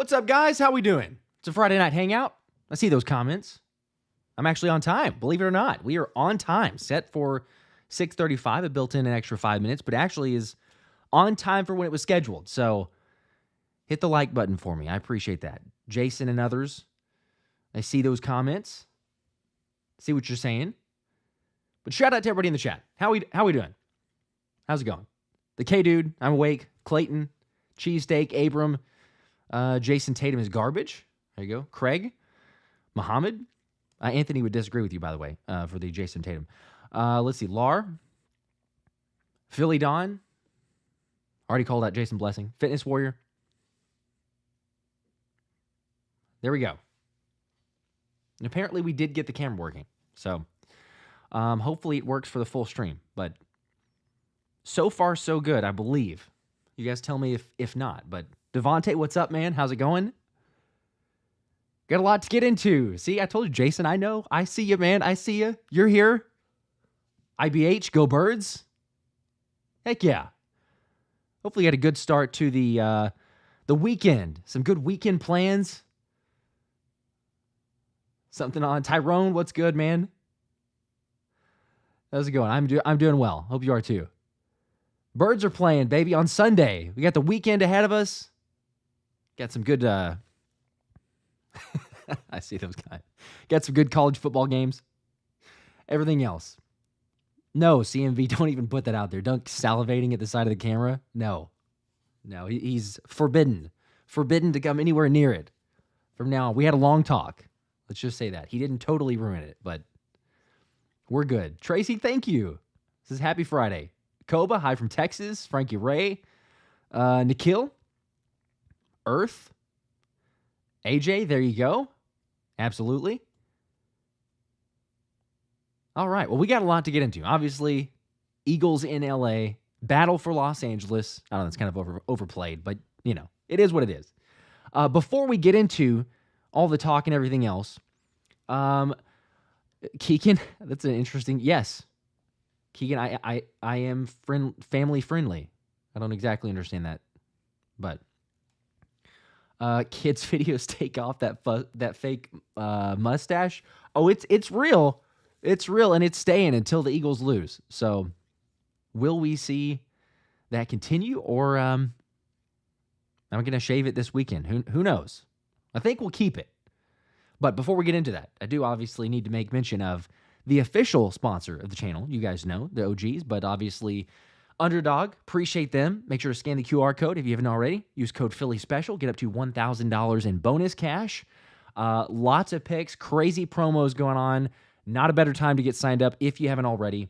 What's up, guys? How we doing? It's a Friday night hangout. I see those comments. I'm actually on time, believe it or not. We are on time, set for 6:35. It built in an extra 5 minutes, but actually is on time for when it was scheduled. So hit the like button for me. I appreciate that. Jason and others, I see those comments. See what you're saying. But shout out to everybody in the chat. How we doing? How's it going? The K-Dude, I'm awake. Clayton, Cheesesteak, Abram, Jason Tatum is garbage. There you go. Craig, Muhammad. Anthony would disagree with you, by the way, for the Jason Tatum. Let's see. Lar, Philly Don. Already called out Jason Blessing. Fitness Warrior. There we go. And apparently we did get the camera working. So hopefully it works for the full stream. But so far, so good, I believe. You guys tell me if not. But Devontae, what's up, man? How's it going? Got a lot to get into. See, I told you, Jason, I know. I see you, man. I see you. You're here. IBH, go Birds. Heck yeah. Hopefully you had a good start to the weekend. Some good weekend plans. Something on Tyrone, what's good, man? How's it going? I'm doing well. Hope you are too. Birds are playing, baby, on Sunday. We got the weekend ahead of us. Got some good I see those guys. Got some good college football games. Everything else. No, CMV, don't even put that out there. Don't salivating at the side of the camera. No, he's forbidden. Forbidden to come anywhere near it. From now on, we had a long talk. Let's just say that. He didn't totally ruin it, but we're good. Tracy, thank you. This is Happy Friday. Koba, hi from Texas. Frankie Ray. Nikhil. Earth. AJ, there you go. Absolutely. All right. Well, we got a lot to get into. Obviously, Eagles in LA, battle for Los Angeles. I don't know, it's kind of overplayed, but, you know, it is what it is. Before we get into all the talk and everything else, Keegan, that's an interesting, yes. Keegan, I am family friendly. I don't exactly understand that, but kids' videos take off that fake mustache. Oh, it's real. It's real, and it's staying until the Eagles lose. So, will we see that continue, or am I going to shave it this weekend? Who knows? I think we'll keep it. But before we get into that, I do obviously need to make mention of the official sponsor of the channel. You guys know, the OGs, but obviously Underdog. Appreciate them. Make sure to scan the QR code if you haven't already. Use code Philly Special. Get up to $1,000 in bonus cash. Lots of picks, crazy promos going on. Not a better time to get signed up if you haven't already.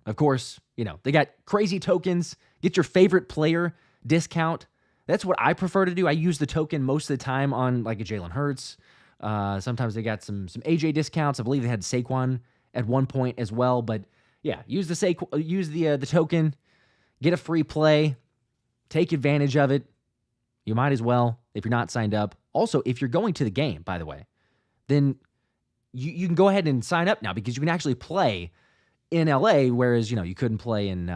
Of course, you know, they got crazy tokens. Get your favorite player discount. That's what I prefer to do. I use the token most of the time on like a Jalen Hurts. Sometimes they got some AJ discounts. I believe they had Saquon at one point as well. But yeah, use the token, get a free play, take advantage of it. You might as well if you're not signed up. Also, if you're going to the game, by the way, then you can go ahead and sign up now because you can actually play in LA, whereas, you know, you couldn't play in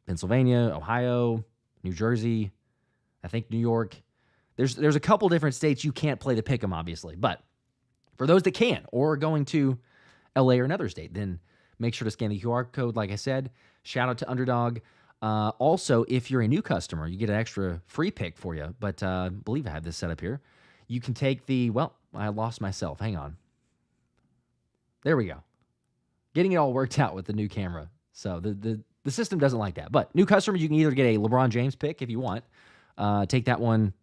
Pennsylvania, Ohio, New Jersey, I think New York. There's a couple different states you can't play the pick'em, obviously. But for those that can or are going to LA or another state, then make sure to scan the QR code, like I said. Shout out to Underdog. Also, if you're a new customer, you get an extra free pick for you. But I believe I have this set up here. You can take I lost myself. Hang on. There we go. Getting it all worked out with the new camera. So the system doesn't like that. But new customers, you can either get a LeBron James pick if you want. Take that one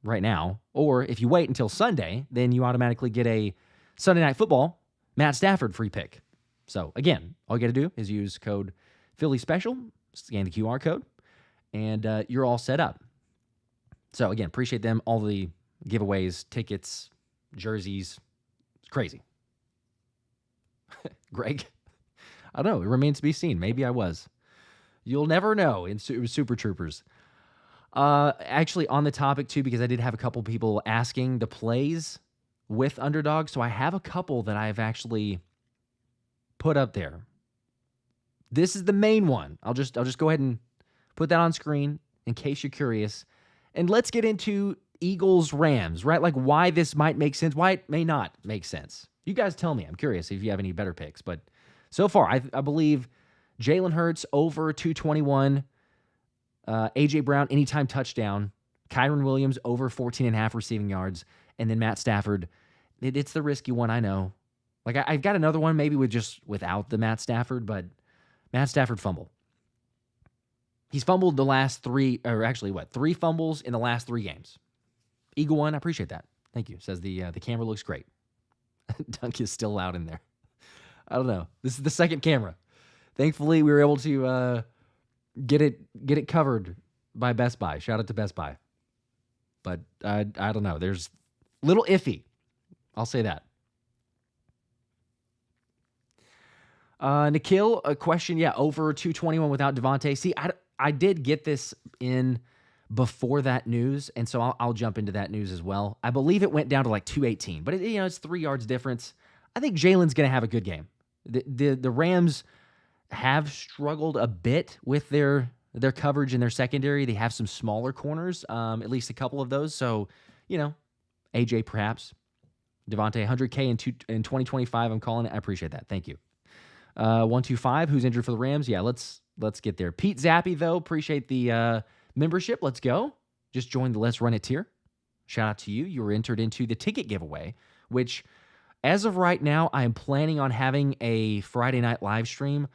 right now. Or if you wait until Sunday, then you automatically get a Sunday Night Football Matt Stafford free pick. So again, all you got to do is use code Philly Special, scan the QR code, and you're all set up. So again, appreciate them. All the giveaways, tickets, jerseys. It's crazy. Greg, I don't know. It remains to be seen. Maybe I was. You'll never know in Super Troopers. Actually, on the topic, too, because I did have a couple people asking the plays with Underdog, so I have a couple that I've actually put up there. This is the main one. I'll just go ahead and put that on screen in case you're curious. And let's get into Eagles-Rams, right? Like why this might make sense, why it may not make sense. You guys tell me. I'm curious if you have any better picks. But so far, I believe Jalen Hurts over 221, A.J. Brown anytime touchdown, Kyren Williams over 14.5 receiving yards, and then Matt Stafford. It's the risky one, I know. Like I've got another one maybe without the Matt Stafford, but Matt Stafford fumble. He's fumbled the last three fumbles in the last 3 games. Eagle one, I appreciate that. Thank you. Says the camera looks great. Dunk is still out in there. I don't know. This is the second camera. Thankfully, we were able to get it covered by Best Buy. Shout out to Best Buy. But I don't know. There's a little iffy. I'll say that. Nikhil, a question. Yeah, over 221 without Devonta. See, I did get this in before that news, and so I'll jump into that news as well. I believe it went down to like 218, but it's 3 yards difference. I think Jalen's going to have a good game. The Rams have struggled a bit with their coverage in their secondary. They have some smaller corners, at least a couple of those. So, AJ perhaps. Devonta, $100K in 2025. I'm calling it. I appreciate that. Thank you. 125, who's injured for the Rams? Yeah, let's get there. Pete Zappi, though, appreciate the membership. Let's go. Just joined the Let's Run It tier. Shout out to you. You were entered into the ticket giveaway, which, as of right now, I am planning on having a Friday night live stream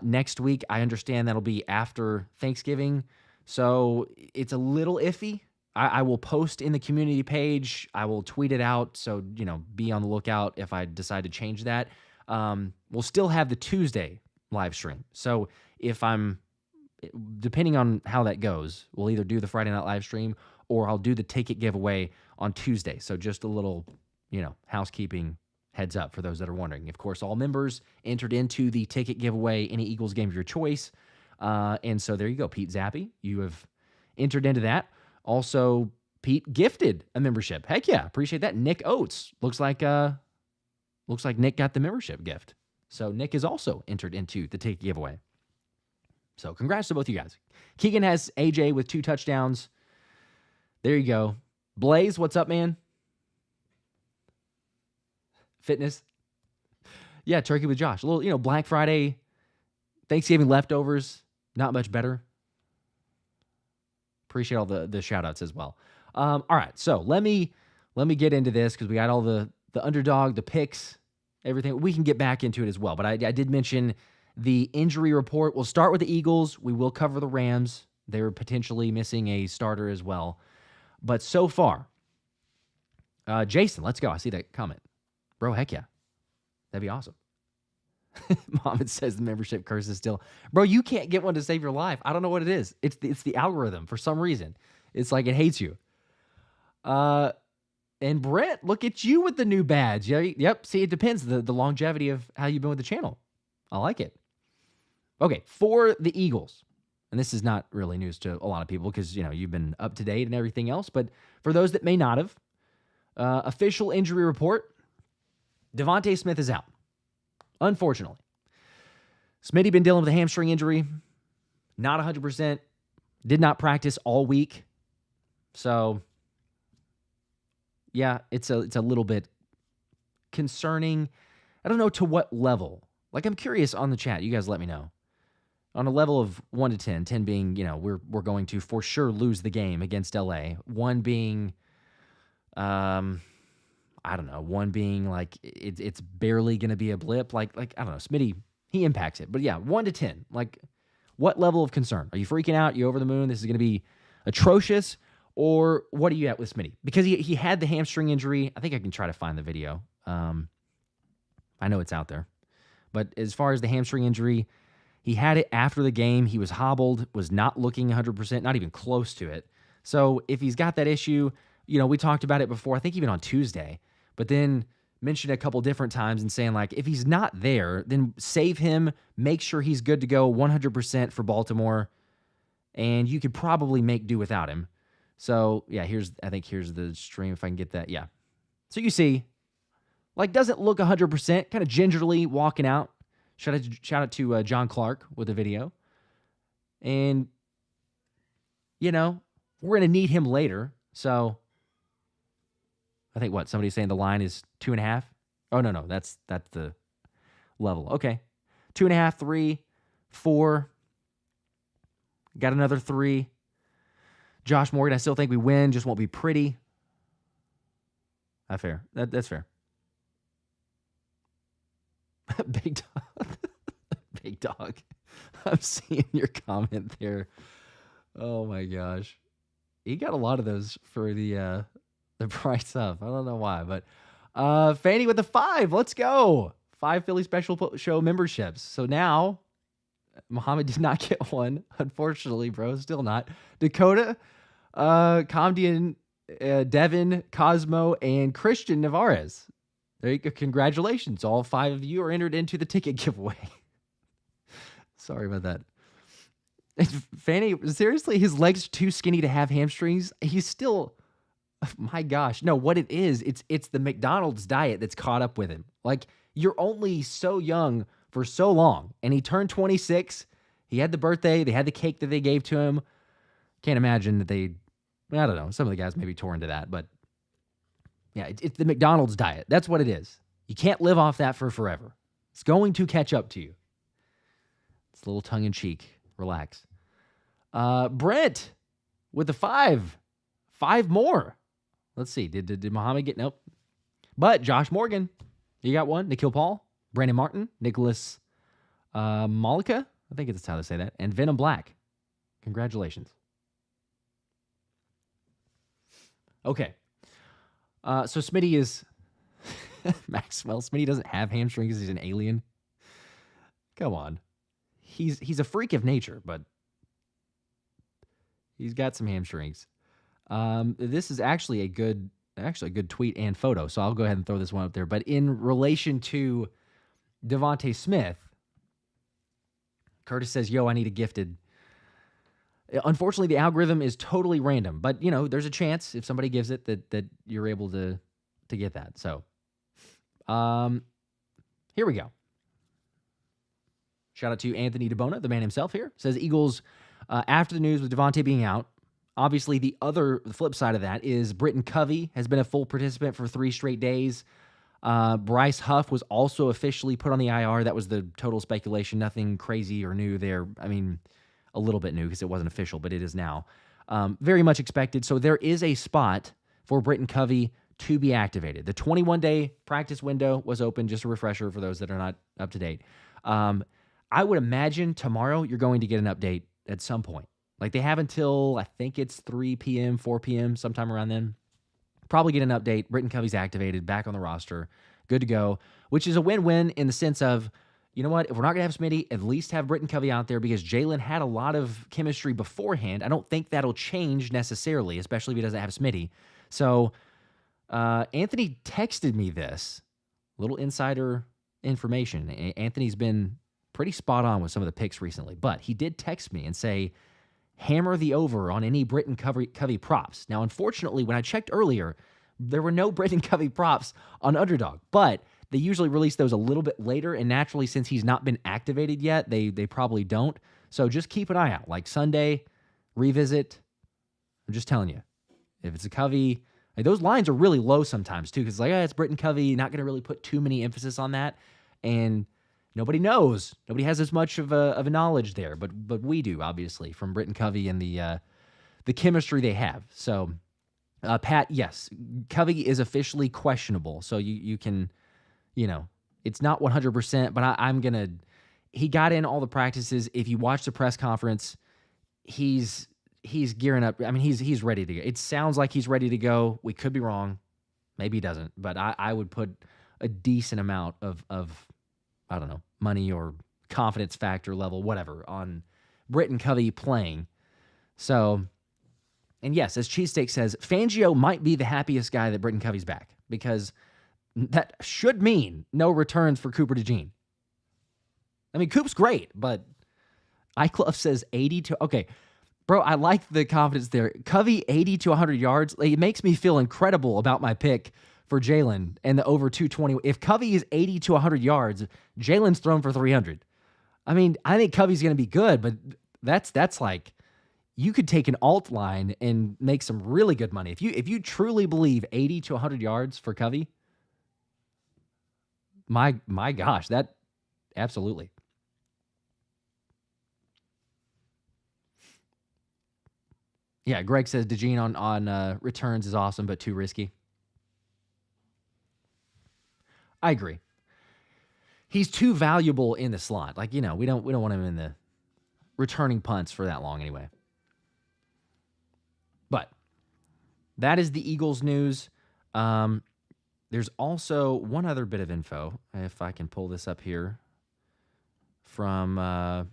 next week. I understand that'll be after Thanksgiving, so it's a little iffy. I will post in the community page. I will tweet it out, so be on the lookout if I decide to change that. We'll still have the Tuesday live stream. So depending on how that goes, we'll either do the Friday night live stream or I'll do the ticket giveaway on Tuesday. So just a little, housekeeping heads up for those that are wondering. Of course, all members entered into the ticket giveaway, any Eagles game of your choice. And so there you go, Pete Zappi. You have entered into that. Also, Pete gifted a membership. Heck yeah, appreciate that. Nick Oates. Looks like Nick got the membership gift. So Nick is also entered into the ticket giveaway. So congrats to both you guys. Keegan has AJ with 2 touchdowns. There you go. Blaze, what's up, man? Fitness. Yeah, turkey with Josh. A little, Black Friday, Thanksgiving leftovers, not much better. Appreciate all the shout outs as well. All right, so let me get into this because we got all the underdog, the picks, everything. We can get back into it as well. But I did mention the injury report. We'll start with the Eagles. We will cover the Rams. They're potentially missing a starter as well. But so far, Jason, let's go. I see that comment. Bro, heck yeah. That'd be awesome. Mohammed says the membership curse is still. Bro, you can't get one to save your life. I don't know what it is. It's the algorithm for some reason. It's like it hates you. And Brett, look at you with the new badge. Yeah, yep. See, it depends. The longevity of how you've been with the channel. I like it. Okay, for the Eagles, and this is not really news to a lot of people because, you've been up to date and everything else, but for those that may not have, official injury report, Devonta Smith is out, unfortunately. Smitty been dealing with a hamstring injury, not 100%, did not practice all week. So, yeah, it's a little bit concerning. I don't know to what level. Like, I'm curious on the chat. You guys let me know. On a level of 1 to 10, 10 being, we're going to for sure lose the game against LA. 1 being, I don't know. 1 being like it's barely going to be a blip. Like I don't know. Smitty, he impacts it. But yeah, 1 to 10. Like, what level of concern? Are you freaking out? You over the moon? This is going to be atrocious? Or what are you at with Smitty? Because he had the hamstring injury. I think I can try to find the video. I know it's out there. But as far as the hamstring injury, he had it after the game. He was hobbled, was not looking 100%, not even close to it. So if he's got that issue, we talked about it before, I think even on Tuesday, but then mentioned a couple different times and saying, like, if he's not there, then save him, make sure he's good to go 100% for Baltimore, and you could probably make do without him. So, yeah, here's the stream if I can get that. Yeah. So you see, like, doesn't look 100%, kind of gingerly walking out. Shout out to John Clark with the video. And, We're going to need him later. So I think somebody's saying the line is 2.5. Oh, no. That's the level. Okay. 2.5, 3, 4. Got another 3. Josh Morgan, I still think we win. Just won't be pretty. That's fair. That's fair. Big dog. Big dog. I'm seeing your comment there. Oh my gosh. He got a lot of those for the Bryce Huff. I don't know why, but Fanny with the 5. Let's go. 5 Philly Special Show memberships. So now Muhammad did not get one, unfortunately, bro. Still not. Dakota, Comdian, Devin, Cosmo, and Christian Navarez. There you go. Congratulations. All 5 of you are entered into the ticket giveaway. Sorry about that. Fanny, seriously, his legs are too skinny to have hamstrings. He's still, my gosh. No, what it is, it's the McDonald's diet that's caught up with him. Like, you're only so young for so long. And he turned 26. He had the birthday. They had the cake that they gave to him. Can't imagine that I don't know. Some of the guys maybe tore into that. But yeah, it's the McDonald's diet. That's what it is. You can't live off that for forever. It's going to catch up to you. It's a little tongue-in-cheek. Relax. Brent with the 5. 5 more. Let's see. Did Muhammad get... Nope. But Josh Morgan, you got one. Nikhil Paul, Brandon Martin, Nicholas Malika. I think that's how to say that. And Venom Black. Congratulations. Okay. So Smitty is... Maxwell. Smitty doesn't have hamstrings. He's an alien. Come on. He's a freak of nature, but he's got some hamstrings. This is actually a good tweet and photo, so I'll go ahead and throw this one up there. But in relation to Devonta Smith, Curtis says, yo, I need a gifted. Unfortunately, the algorithm is totally random, but, there's a chance if somebody gives it that you're able to get that. So here we go. Shout out to Anthony DeBona, the man himself here. Says Eagles, after the news with Devonta being out, obviously the flip side of that is Britton Covey has been a full participant for 3 straight days. Bryce Huff was also officially put on the IR. That was the total speculation. Nothing crazy or new there. I mean, a little bit new because it wasn't official, but it is now. Very much expected. So there is a spot for Britton Covey to be activated. The 21-day practice window was open. Just a refresher for those that are not up to date. I would imagine tomorrow you're going to get an update at some point. Like they have until, I think it's 3 p.m., 4 p.m., sometime around then. Probably get an update. Britton Covey's activated, back on the roster, good to go, which is a win-win in the sense of, you know what, if we're not going to have Smitty, at least have Britton Covey out there because Jalen had a lot of chemistry beforehand. I don't think that'll change necessarily, especially if he doesn't have Smitty. So Anthony texted me this, little insider information. Anthony's been pretty spot on with some of the picks recently, but he did text me and say, hammer the over on any Britton Covey props. Now, unfortunately, when I checked earlier, there were no Britton Covey props on Underdog, but they usually release those a little bit later, and naturally, since he's not been activated yet, they probably don't. So just keep an eye out. Like Sunday, revisit. I'm just telling you, if it's a Covey, like those lines are really low sometimes too, because it's Britton Covey, not going to really put too many emphasis on that, and nobody knows. Nobody has as much of a knowledge there, but we do, obviously, from Britton Covey and the chemistry they have. So, Pat, yes, Covey is officially questionable. So you can, it's not 100%, but I'm going to, he got in all the practices. If you watch the press conference, he's gearing up. I mean, he's ready to go. It sounds like he's ready to go. We could be wrong. Maybe he doesn't, but I would put a decent amount of I don't know, money or confidence factor level, whatever, on Britton Covey playing. So, and yes, as Cheesesteak says, Fangio might be the happiest guy that Britton Covey's back because that should mean no returns for Cooper DeJean. I mean, Coop's great, but iClub says 80 to... Okay, bro, I like the confidence there. Covey, 80 to 100 yards. It makes me feel incredible about my pick for Jalen and the over 220. If Covey is 80 to 100 yards, Jalen's thrown for 300. I mean, I think Covey's going to be good, but that's like you could take an alt line and make some really good money. If you truly believe 80 to 100 yards for Covey, my gosh, that absolutely. Yeah, Greg says DeJean on returns is awesome, but too risky. I agree. He's too valuable in the slot. Like, we don't want him in the returning punts for that long anyway. But that is the Eagles news. There's also one other bit of info, if I can pull this up here, from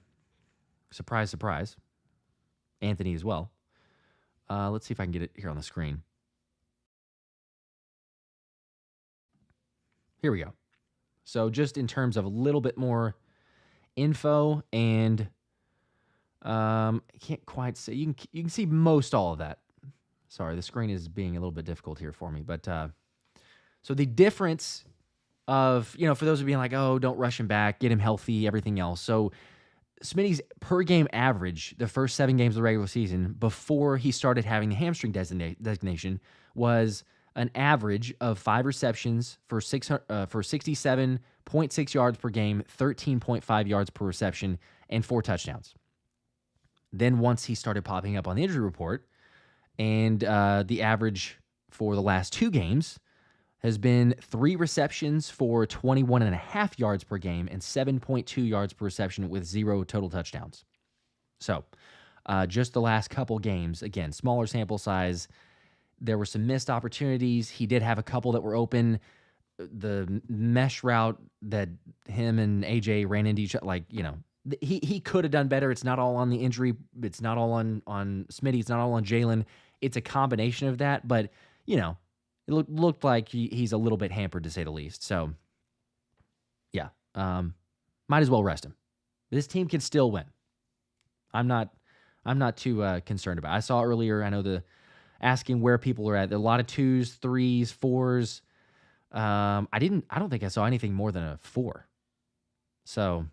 surprise, Anthony as well. Let's see if I can get it here on the screen. Here we go. So just in terms of a little bit more info, and I can't quite see. You can see most all of that. Sorry, the screen is being a little bit difficult here for me. But so the difference of, for those of you being like, oh, don't rush him back, get him healthy, everything else. So Smitty's per game average, the first 7 games of the regular season, before he started having the hamstring designation, was an average of 5 receptions for 67.6 yards per game, 13.5 yards per reception, and 4 touchdowns. Then once he started popping up on the injury report, and the average for the last 2 games has been 3 receptions for 21.5 yards per game and 7.2 yards per reception with 0 total touchdowns. So just the last couple games, again, smaller sample size. There were some missed opportunities. He did have a couple that were open. The mesh route that him and AJ ran into each other, he could have done better. It's not all on the injury. It's not all on Smitty. It's not all on Jalen. It's a combination of that. But, it looked like he's a little bit hampered, to say the least. So, yeah, might as well rest him. This team can still win. I'm not too concerned about it. I saw earlier, I know asking where people are at. There are a lot of 2s, 3s, 4s. I don't think I saw anything more than a 4. So,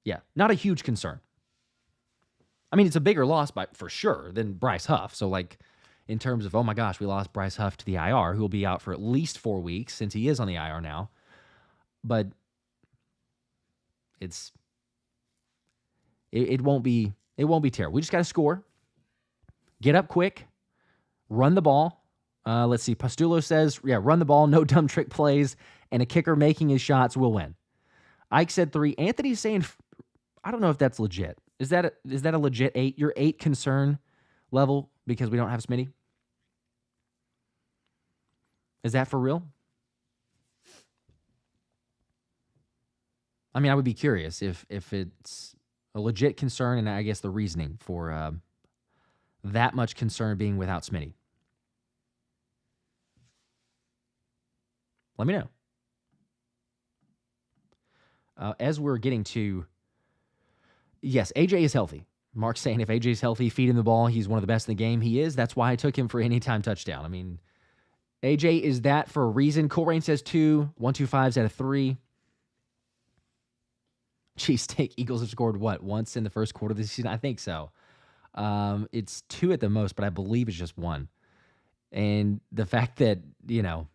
yeah, not a huge concern. I mean, it's a bigger loss for sure than Bryce Huff. So, in terms of, oh my gosh, we lost Bryce Huff to the IR, who will be out for at least 4 weeks since he is on the IR now. But it won't be terrible. We just got to score, get up quick, run the ball. Let's see. Pastulo says, run the ball, no dumb trick plays, and a kicker making his shots will win. Ike said 3. Anthony's saying, I don't know if that's legit. Is that a legit 8? Your 8 concern level because we don't have Smitty? Is that for real? I mean, I would be curious if it's a legit concern, and I guess the reasoning for that much concern being without Smitty. Let me know. As we're getting to, yes, AJ is healthy. Mark's saying if AJ's healthy, feed him the ball, he's one of the best in the game. He is. That's why I took him for anytime touchdown. I mean, AJ is that for a reason. Cool Rain says 2. 125's out of 3. Cheesesteak Eagles have scored, once in the first quarter of the season? I think so. It's 2 at the most, but I believe it's just 1. And the fact that, you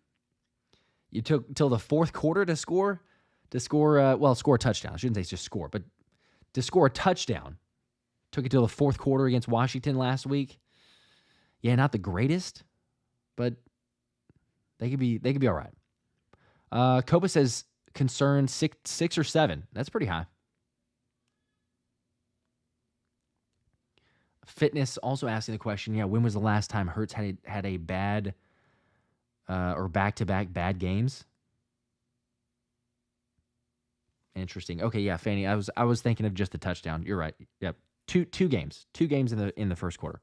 took till the fourth quarter to score a touchdown. I shouldn't say just score, but to score a touchdown. Took it till the fourth quarter against Washington last week. Yeah, not the greatest, but they could be all right. Copa says concern 6 or 7. That's pretty high. Fitness also asking the question, when was the last time Hurts had a bad or back-to-back bad games? Interesting. Okay, yeah, Fanny, I was thinking of just the touchdown. You're right. Yep. Two games. 2 games in the first quarter.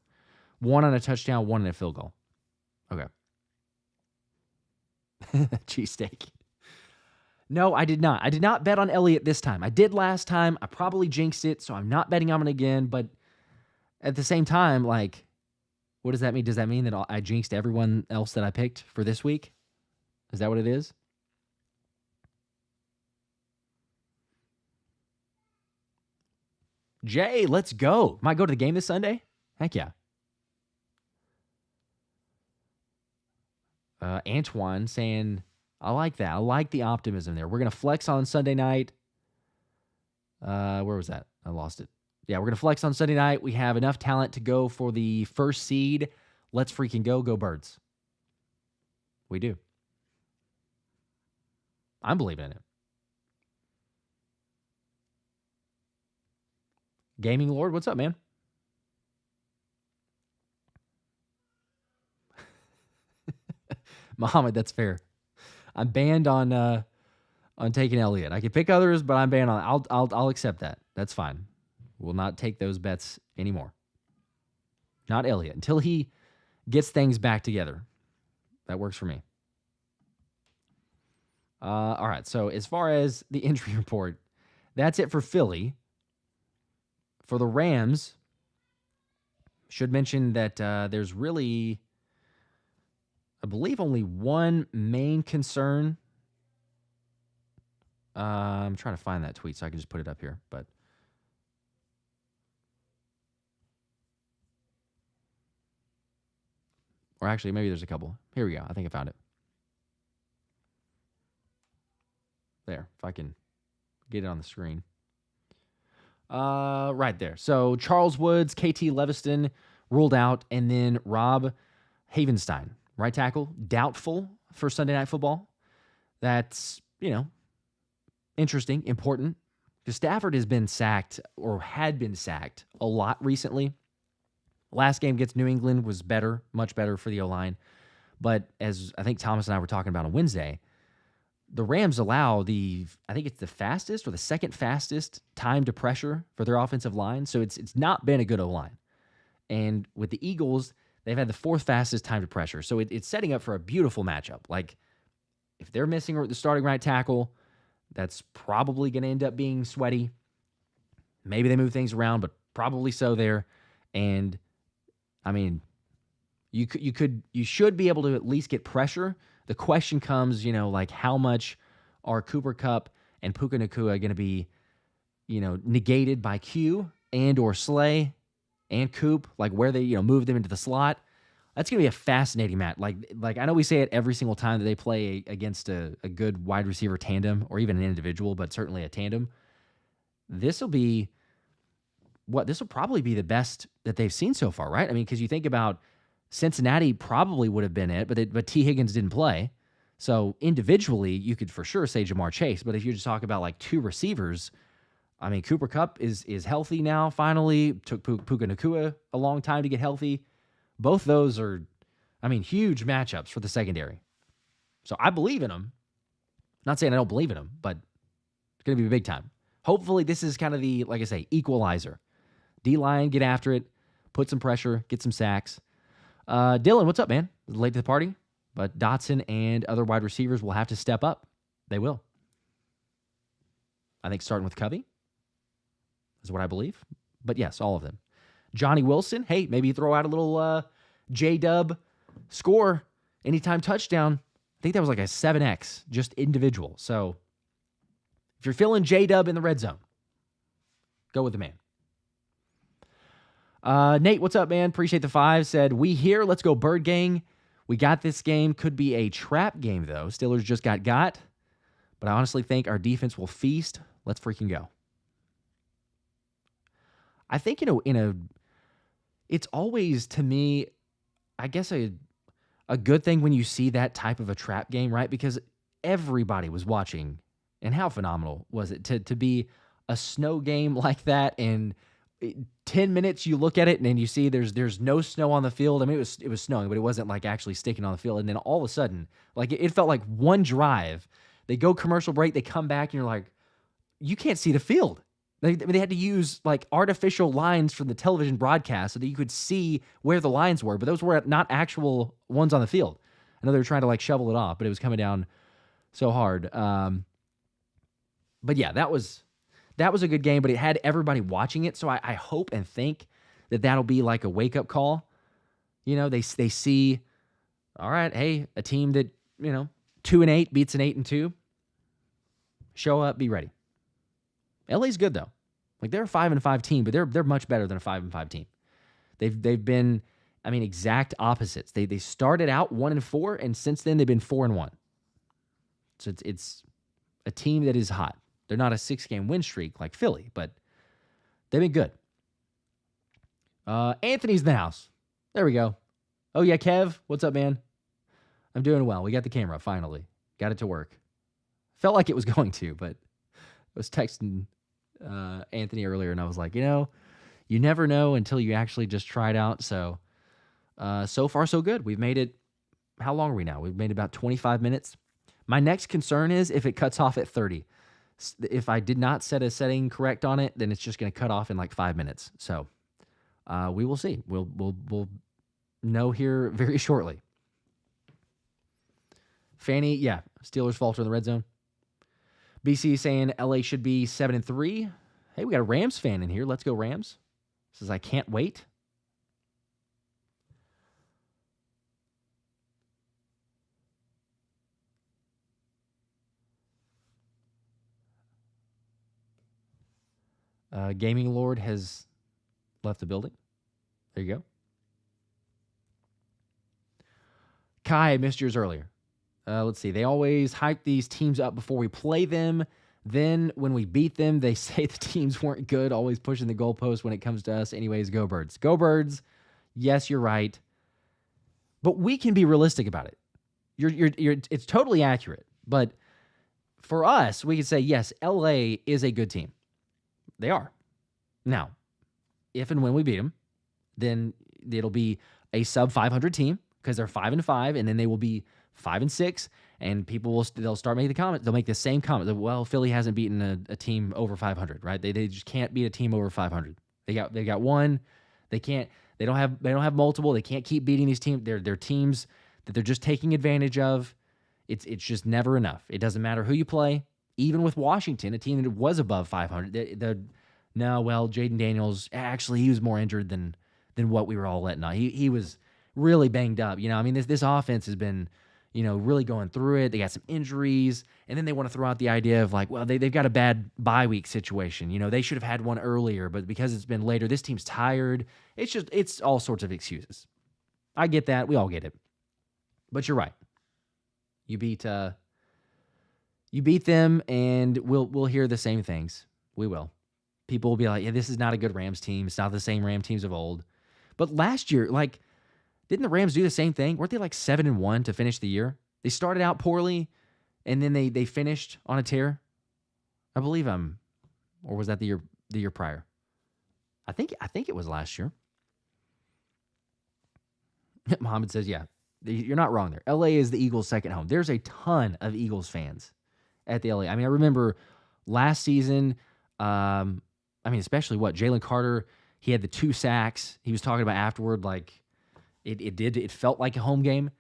1 on a touchdown, 1 in a field goal. Okay. Cheesesteak. No, I did not. I did not bet on Elliott this time. I did last time. I probably jinxed it, so I'm not betting on it again. But at the same time, what does that mean? Does that mean that I jinxed everyone else that I picked for this week? Is that what it is? Jay, let's go. Might go to the game this Sunday? Heck yeah. Antoine saying, I like that. I like the optimism there. We're going to flex on Sunday night. Where was that? I lost it. Yeah, we're going to flex on Sunday night. We have enough talent to go for the first seed. Let's freaking go. Go Birds. We do. I'm believing in it. Gaming Lord, what's up, man? Muhammad, that's fair. I'm banned on taking Elliott. I can pick others, but I'm banned on. I'll accept that. That's fine. We'll not take those bets anymore. Not Elliott until he gets things back together. That works for me. All right. So as far as the injury report, that's it for Philly. For the Rams, should mention that there's really, I believe, only one main concern. I'm trying to find that tweet so I can just put it up here. But or actually, maybe there's a couple. Here we go. I think I found it. There, if I can get it on the screen. Right there. So Charles Woods, KT Leviston ruled out, and then Rob Havenstein, right tackle, doubtful for Sunday Night Football. That's, interesting, important. Because Stafford has been sacked, or had been sacked, a lot recently. Last game against New England was better, much better for the O-line. But as I think Thomas and I were talking about on Wednesday, the Rams allow I think it's the fastest or the second fastest time to pressure for their offensive line. So it's not been a good O-line. And with the Eagles, they've had the fourth fastest time to pressure. So it's setting up for a beautiful matchup. Like, if they're missing the starting right tackle, that's probably going to end up being sweaty. Maybe they move things around, but probably so there. And, I mean, you should be able to at least get pressure. The question comes, like how much are Cooper Kupp and Puka Nacua going to be, negated by Q and or Slay and Coop, like where they, move them into the slot. That's going to be a fascinating match. Like I know we say it every single time that they play against a good wide receiver tandem or even an individual, but certainly a tandem. This will probably be the best that they've seen so far, right? I mean, because you think about Cincinnati probably would have been it, but T. Higgins didn't play. So individually, you could for sure say Jamar Chase. But if you just talk about like two receivers, I mean, Cooper Kupp is healthy now, finally. Took Puka Nacua a long time to get healthy. Both those are, huge matchups for the secondary. So I believe in them. Not saying I don't believe in them, but it's going to be big time. Hopefully this is kind of the, like I say, equalizer. D-line, get after it, put some pressure, get some sacks. Dylan, what's up, man? Late to the party, but Dotson and other wide receivers will have to step up. They will. I think starting with Covey is what I believe. But yes, all of them. Johnny Wilson, hey, maybe you throw out a little J-Dub score, anytime touchdown. I think that was like a 7X, just individual. So if you're feeling J-Dub in the red zone, go with the man. Nate, what's up, man? Appreciate the 5. Said, we here. Let's go Bird Gang. We got this game. Could be a trap game, though. Steelers just got. But I honestly think our defense will feast. Let's freaking go. I think, it's always, to me, I guess a good thing when you see that type of a trap game, right? Because everybody was watching. And how phenomenal was it to be a snow game like that, and 10 minutes you look at it and then you see there's no snow on the field. I mean, it was snowing, but it wasn't like actually sticking on the field. And then all of a sudden, like it felt like one drive. They go commercial break, they come back, and you're like, you can't see the field. They had to use like artificial lines from the television broadcast so that you could see where the lines were, but those were not actual ones on the field. I know they were trying to like shovel it off, but it was coming down so hard. But yeah, that was a good game, but it had everybody watching it. So I hope and think that that'll be like a wake-up call. They see, all right, hey, a team that, 2-8 beats an 8-2. Show up, be ready. LA's good, though. Like they're a 5-5 team, but they're much better than a 5-5 team. They've been, I mean, exact opposites. They started out 1-4, and since then they've been 4-1. So it's a team that is hot. They're not a 6-game win streak like Philly, but they've been good. Anthony's in the house. There we go. Oh yeah, Kev, what's up, man? I'm doing well. We got the camera finally. Got it to work. Felt like it was going to, but I was texting Anthony earlier, and I was like, you never know until you actually just try it out. So far so good. We've made it. How long are we now? We've made about 25 minutes. My next concern is if it cuts off at 30. If I did not set a setting correct on it, then it's just going to cut off in like 5 minutes. So we will see. We'll know here very shortly. Fanny, yeah, Steelers falter in the red zone. BC saying LA should be 7-3. Hey, we got a Rams fan in here. Let's go Rams. Says I can't wait. Gaming Lord has left the building. There you go. Kai, I missed yours earlier. Let's see. They always hype these teams up before we play them. Then when we beat them, they say the teams weren't good, always pushing the goalpost when it comes to us. Anyways, go Birds. Go Birds. Yes, you're right. But we can be realistic about it. It's totally accurate. But for us, we can say, yes, LA is a good team. They are. Now, if and when we beat them, then it'll be a sub 500 team because they're 5-5, and then they will be 5-6, and people they'll start making the comment. They'll make the same comment that, well, Philly hasn't beaten a team over 500, right? They just can't beat a team over 500. They got one. They don't have multiple. They can't keep beating these teams. They're teams that they're just taking advantage of. It's just never enough. It doesn't matter who you play. Even with Washington, a team that was above 500, Jaden Daniels, actually, he was more injured than what we were all letting on. He was really banged up. This offense has been, really going through it. They got some injuries, and then they want to throw out the idea of like, well, they've got a bad bye week situation. They should have had one earlier, but because it's been later, this team's tired. It's all sorts of excuses. I get that. We all get it. But you're right. You beat them, and we'll hear the same things. We will. People will be like, yeah, this is not a good Rams team. It's not the same Ram teams of old. But last year, didn't the Rams do the same thing? Weren't they 7-1 to finish the year? They started out poorly, and then they finished on a tear. I believe or was that the year prior? I think it was last year. Mohammed says, yeah, you're not wrong there. LA is the Eagles' second home. There's a ton of Eagles fans at the LA. I remember last season, especially Jalen Carter, he had the 2 sacks. He was talking about afterward, it felt like a home game.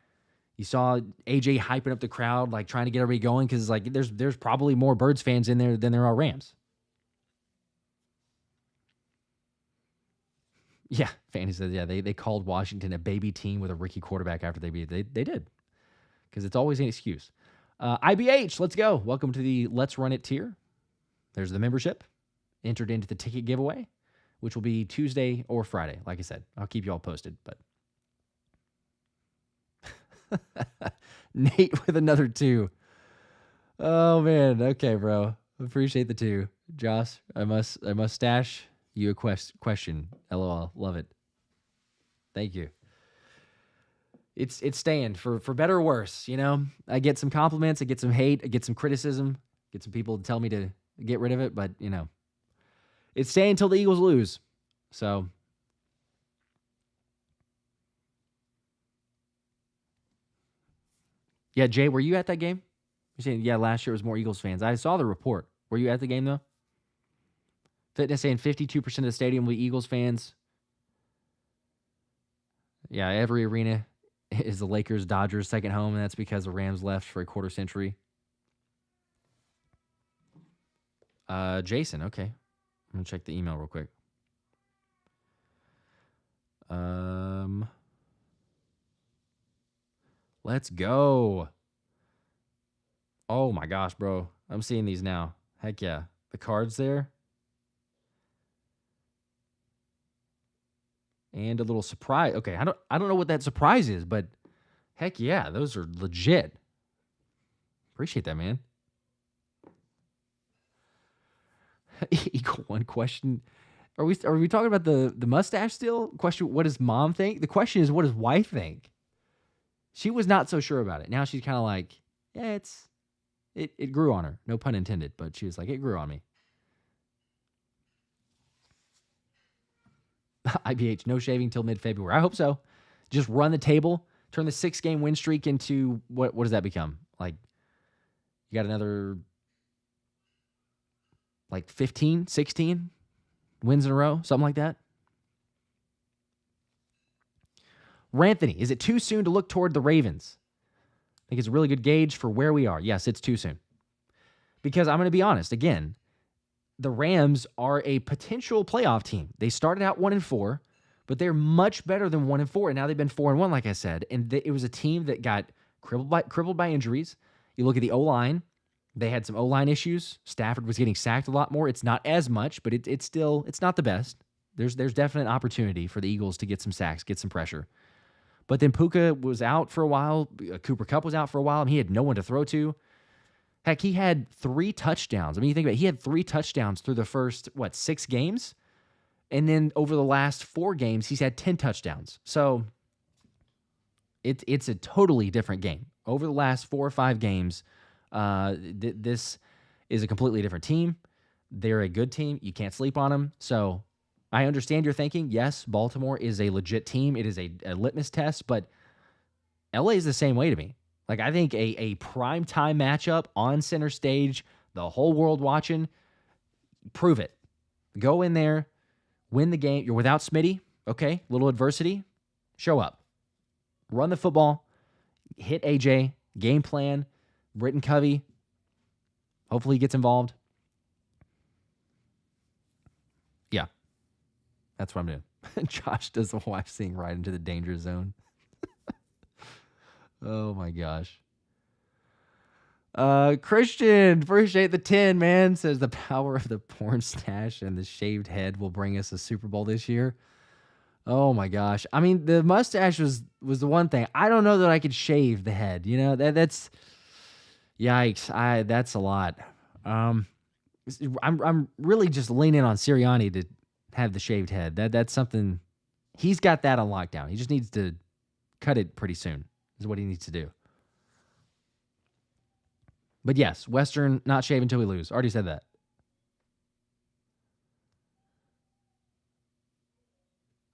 You saw AJ hyping up the crowd, trying to get everybody going, because there's probably more Birds fans in there than there are Rams. Yeah, Fanny says, yeah, they called Washington a baby team with a rookie quarterback after they beat it. They did, because it's always an excuse. IBH, let's go. Welcome to the Let's Run It tier. There's the membership. Entered into the ticket giveaway, which will be Tuesday or Friday. Like I said, I'll keep you all posted. But Nate with another 2. Oh man, okay, bro. Appreciate the 2, Josh. I must stash you a question. LOL, love it. Thank you. It's staying for better or worse. I get some compliments, I get some hate, I get some criticism, get some people to tell me to get rid of it, but it's staying until the Eagles lose. So yeah, Jay, were you at that game? You're saying, yeah, last year was more Eagles fans. I saw the report. Were you at the game, though? Fitness saying 52% of the stadium will be Eagles fans. Yeah, every arena is the Lakers, Dodgers second home, and that's because the Rams left for a quarter century. Jason, okay. I'm going to check the email real quick. Let's go. Oh my gosh, bro. I'm seeing these now. Heck yeah. The cards there. and a little surprise. Okay, I don't know what that surprise is, but heck yeah, those are legit. Appreciate that, man. Equal one question. Are we talking about the mustache still? Question, what does mom think? The question is, what does wife think? She was not so sure about it. Now she's kind of like, yeah, it grew on her. No pun intended, but she was like, it grew on me. IBH, no shaving till mid-February. I hope so. Just run the table, turn the 6-game win streak into, what does that become? Like, you got another, like 15, 16 wins in a row, something like that. Ranthony, is it too soon to look toward the Ravens? I think it's a really good gauge for where we are. Yes, it's too soon. Because I'm going to be honest, again, the Rams are a potential playoff team. They started out 1-4, but they're much better than 1-4, and now they've been 4-1, like I said. And it was a team that got crippled by injuries. You look at the O-line, they had some O-line issues. Stafford was getting sacked a lot more. It's not as much, but it's still not the best. There's definite opportunity for the Eagles to get some sacks, get some pressure. But then Puka was out for a while. Cooper Kupp was out for a while, and he had no one to throw to. Heck, he had 3 touchdowns. I mean, you think about it, he had 3 touchdowns through the first, 6 games? And then over the last 4 games, he's had 10 touchdowns. So it's a totally different game. Over the last 4 or 5 games, this is a completely different team. They're a good team. You can't sleep on them. So I understand your thinking. Yes, Baltimore is a legit team. It is a litmus test, but LA is the same way to me. Like, I think a primetime matchup on center stage, the whole world watching, prove it. Go in there, win the game. You're without Smitty. Okay, little adversity. Show up. Run the football. Hit AJ. Game plan. Britton Covey. Hopefully he gets involved. Yeah. That's what I'm doing. Josh does the wife thing right into the danger zone. Oh my gosh. Christian, appreciate the 10, man. Says the power of the porn stash and the shaved head will bring us a Super Bowl this year. Oh my gosh. I mean, the mustache was the one thing. I don't know that I could shave the head. You know, that's yikes. That's a lot. I'm really just leaning on Sirianni to have the shaved head. That's something he's got that on lockdown. He just needs to cut it pretty soon. Is what he needs to do. But yes, Western, not shave until we lose. Already said that.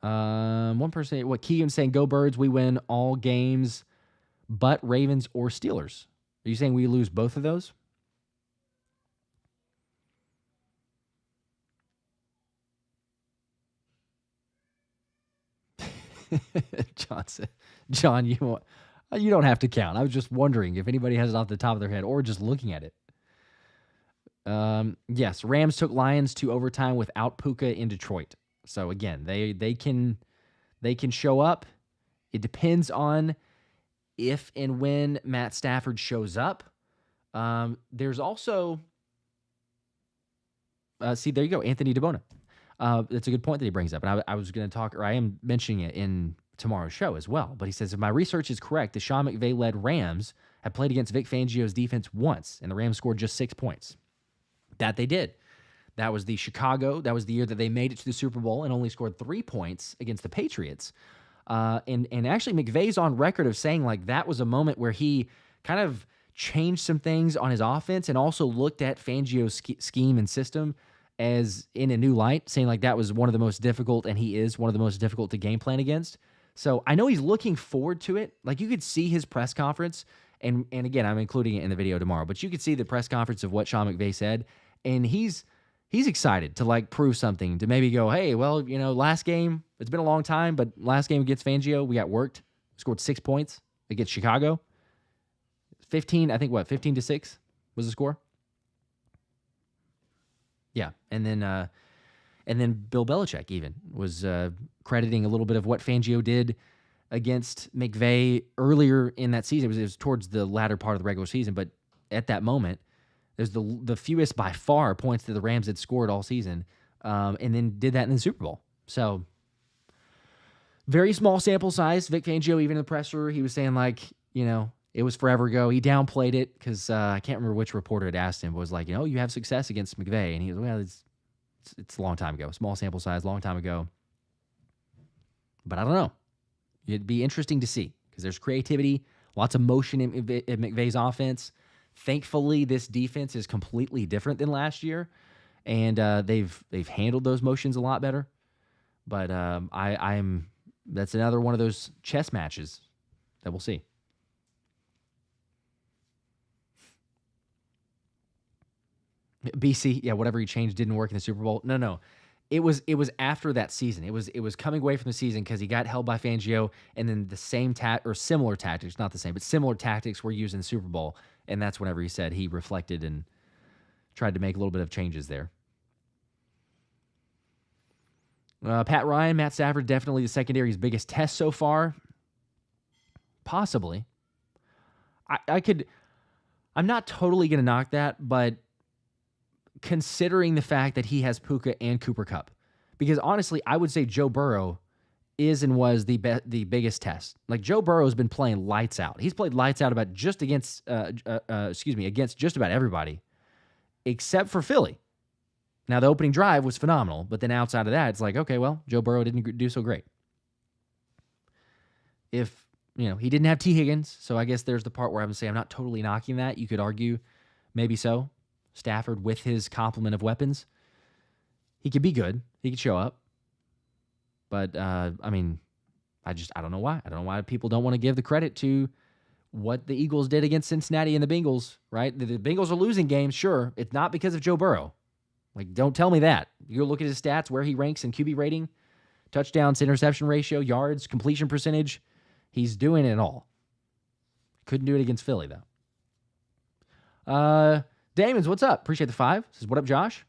One person, what Keegan's saying, go Birds, we win all games but Ravens or Steelers. Are you saying we lose both of those? John, you don't have to count. I was just wondering if anybody has it off the top of their head or just looking at it. Yes, Rams took Lions to overtime without Puka in Detroit. So again, they can show up. It depends on if and when Matt Stafford shows up. There's also see, there you go, Anthony DeBona. That's a good point that he brings up. And I was going to talk, or I am mentioning it in tomorrow's show as well. But he says, if my research is correct, the Sean McVay-led Rams have played against Vic Fangio's defense once, and the Rams scored just 6 points. That they did. That was the year that they made it to the Super Bowl and only scored 3 points against the Patriots. And actually McVay's on record of saying like that was a moment where he kind of changed some things on his offense and also looked at Fangio's scheme and system as in a new light, saying like that was one of the most difficult, and he is one of the most difficult to game plan against. So I know he's looking forward to it. Like you could see his press conference, and again, I'm including it in the video tomorrow, but you could see the press conference of what Sean McVay said, and he's excited to like prove something, to maybe go, hey, well, you know, last game, it's been a long time, but last game against Fangio, we got worked, scored 6 points against Chicago. 15-6 was the score? Yeah, and then Bill Belichick even was crediting a little bit of what Fangio did against McVay earlier in that season. It was towards the latter part of the regular season, but at that moment, there's the fewest by far points that the Rams had scored all season, and then did that in the Super Bowl. So Very small sample size. Vic Fangio, even in the presser, he was saying like, it was forever ago. He downplayed it because I can't remember which reporter had asked him, but was like, you have success against McVey. And he goes, well, it's a long time ago. Small sample size, long time ago. But I don't know. It'd be interesting to see because there's creativity, lots of motion in McVay's offense. Thankfully, this defense is completely different than last year, and they've handled those motions a lot better. But that's another one of those chess matches that we'll see. BC, whatever he changed didn't work in the Super Bowl. No. It was after that season. It was coming away from the season because he got held by Fangio, and then the same similar tactics, not the same, but similar tactics were used in the Super Bowl, and that's whenever he said he reflected and tried to make a little bit of changes there. Pat Ryan, Matt Stafford, definitely the secondary's biggest test so far. Possibly. I'm not totally going to knock that, but considering the fact that he has Puka and Cooper Kupp. Because honestly, I would say Joe Burrow is and was the biggest test. Like Joe Burrow's been playing lights out. He's played lights out against just about everybody, except for Philly. Now the opening drive was phenomenal, but then outside of that, it's like, okay, well, Joe Burrow didn't do so great. If he didn't have T. Higgins, so I guess there's the part where I would say I'm not totally knocking that. You could argue maybe so. Stafford with his complement of weapons, he could be good. He could show up. But, I don't know why. I don't know why people don't want to give the credit to what the Eagles did against Cincinnati and the Bengals, right? The Bengals are losing games, sure. It's not because of Joe Burrow. Like, don't tell me that. You go look at his stats, where he ranks in QB rating, touchdowns to interception ratio, yards, completion percentage. He's doing it all. Couldn't do it against Philly, though. Damons, what's up? Appreciate the 5. Says, what up, Josh?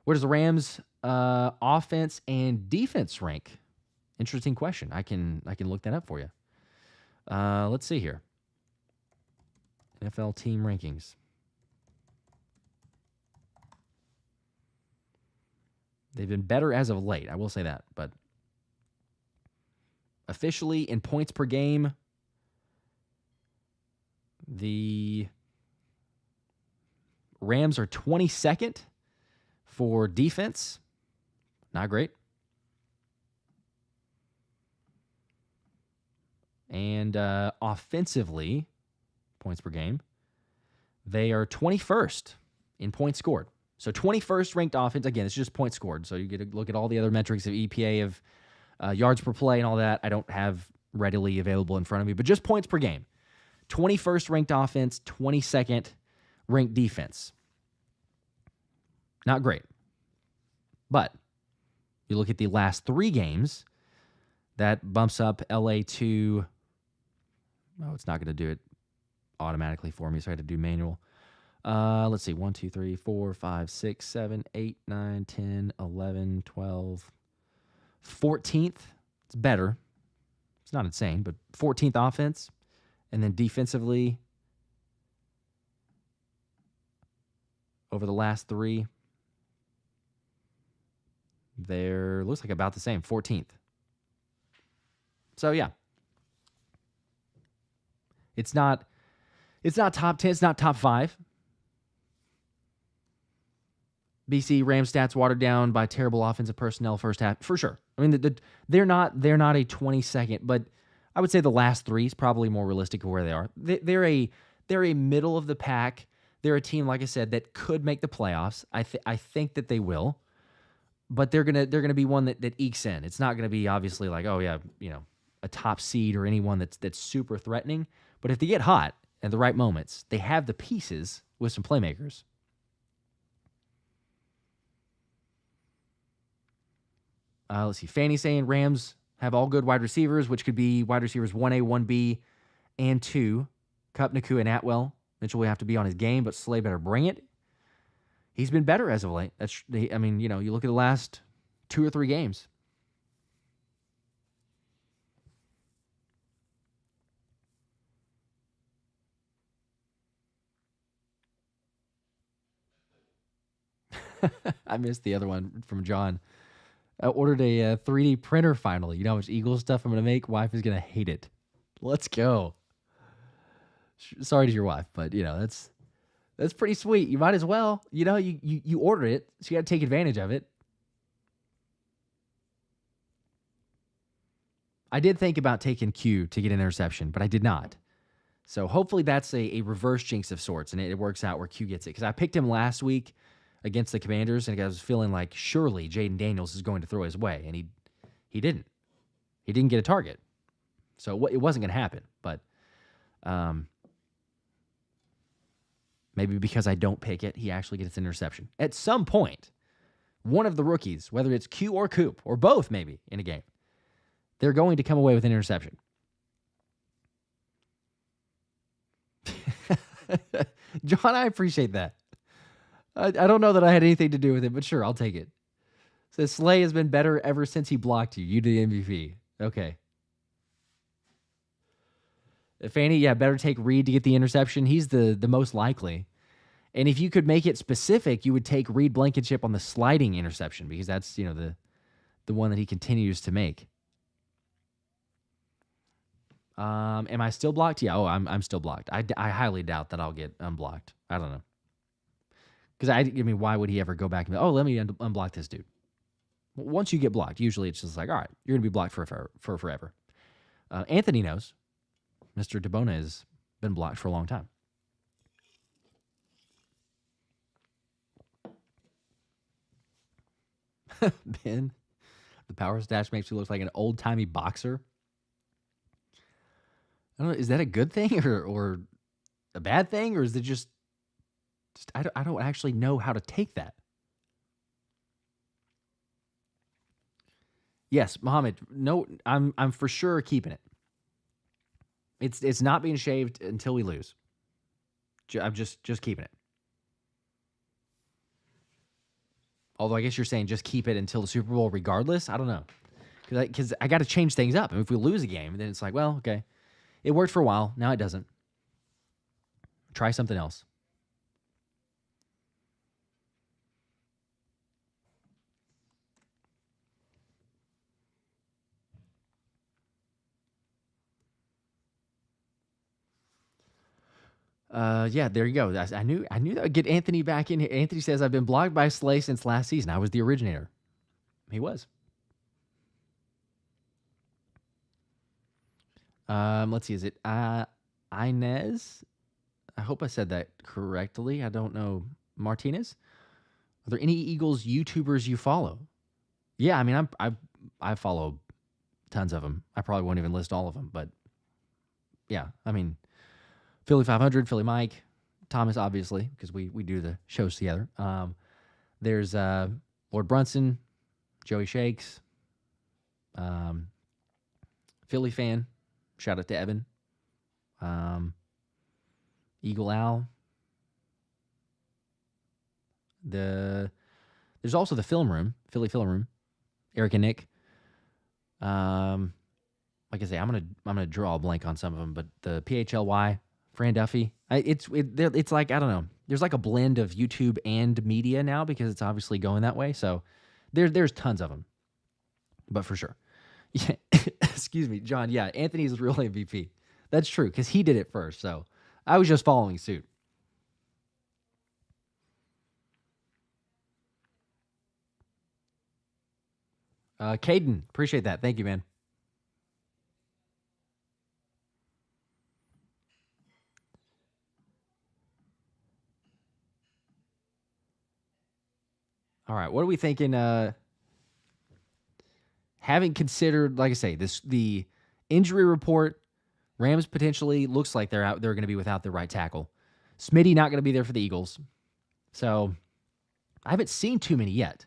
Where does the Rams offense and defense rank? Interesting question. I can look that up for you. Let's see here. NFL team rankings. They've been better as of late. I will say that. But officially in points per game, the Rams are 22nd for defense. Not great. And offensively, points per game, they are 21st in points scored. So 21st ranked offense. Again, it's just points scored. So you get to look at all the other metrics of EPA, of yards per play and all that. I don't have readily available in front of me, but just points per game. 21st ranked offense, 22nd ranked defense. Not great. But you look at the last 3 games, that bumps up LA to, it's not going to do it automatically for me, so I had to do manual. Let's see, 1, 2, 3, 4, 5, 6, 7, 8, 9, 10, 11, 12, 14th. It's better. It's not insane, but 14th offense. And then defensively, over the last 3, they're, looks like about the same, 14th. So, yeah. It's not top 10, it's not top 5. BC Rams stats watered down by terrible offensive personnel first half, for sure. I mean, they're not a 22nd, but I would say the last 3 is probably more realistic of where they are. They're a middle of the pack. They're a team, like I said, that could make the playoffs. I think that they will, but they're gonna be one that ekes in. It's not gonna be obviously like, oh yeah, a top seed or anyone that's super threatening. But if they get hot at the right moments, they have the pieces with some playmakers. Let's see. Fanny saying Rams have all good wide receivers, which could be wide receivers 1A, 1B, and 2. Kupp, Naku, and Atwell. Mitchell will have to be on his game, but Slay better bring it. He's been better as of late. You look at the last 2 or 3 games. I missed the other one from John. I ordered a 3D printer finally. You know how much Eagles stuff I'm going to make? Wife is going to hate it. Let's go. Sorry to your wife, but, that's pretty sweet. You might as well. You order it, so you got to take advantage of it. I did think about taking Q to get an interception, but I did not. So hopefully that's a reverse jinx of sorts, and it works out where Q gets it. Because I picked him last week against the Commanders, and I was feeling like surely Jaden Daniels is going to throw his way, and he didn't. He didn't get a target. So it wasn't going to happen. But maybe because I don't pick it, he actually gets an interception. At some point, one of the rookies, whether it's Q or Coop, or both maybe in a game, they're going to come away with an interception. John, I appreciate that. I don't know that I had anything to do with it, but sure, I'll take it. Says Slay has been better ever since he blocked you. You the MVP. Okay. Fanny, better take Reed to get the interception. He's the most likely. And if you could make it specific, you would take Reed Blankenship on the sliding interception because that's, the one that he continues to make. Am I still blocked? Yeah. Oh, I'm still blocked. I highly doubt that I'll get unblocked. I don't know. Because why would he ever go back and let me unblock this dude? Once you get blocked, usually it's just like, all right, you're gonna be blocked for forever. Anthony knows. Mr. DeBona has been blocked for a long time. Ben, the power stash makes you look like an old timey boxer. I don't know. Is that a good thing or a bad thing, or is it just I don't actually know how to take that. Yes, Mohammed. No, I'm for sure keeping it. It's not being shaved until we lose. I'm just keeping it. Although I guess you're saying just keep it until the Super Bowl regardless. I don't know. Because I got to change things up. And if we lose a game, then it's like, well, okay. It worked for a while. Now it doesn't. Try something else. There you go. I knew that would get Anthony back in here. Anthony says, I've been blocked by Slay since last season. I was the originator. He was. Let's see. Is it Inez? I hope I said that correctly. I don't know. Martinez? Are there any Eagles YouTubers you follow? Yeah, I follow tons of them. I probably won't even list all of them, but yeah, Philly 500, Philly Mike, Thomas, obviously, because we do the shows together. There's Lord Brunson, Joey Shakes, Philly fan. Shout out to Evan. Eagle Al. There's also the Film Room, Philly Film Room. Eric and Nick. Like I say, I'm gonna draw a blank on some of them, but the PHLY, Fran Duffy. It's like, I don't know. There's like a blend of YouTube and media now because it's obviously going that way. So there's tons of them, but for sure. Yeah, excuse me, John. Yeah, Anthony's the real MVP. That's true because he did it first. So I was just following suit. Caden, appreciate that. Thank you, man. All right, what are we thinking? Having considered, like I say, the injury report, Rams potentially looks like they're going to be without their right tackle. Smitty not going to be there for the Eagles. So I haven't seen too many yet.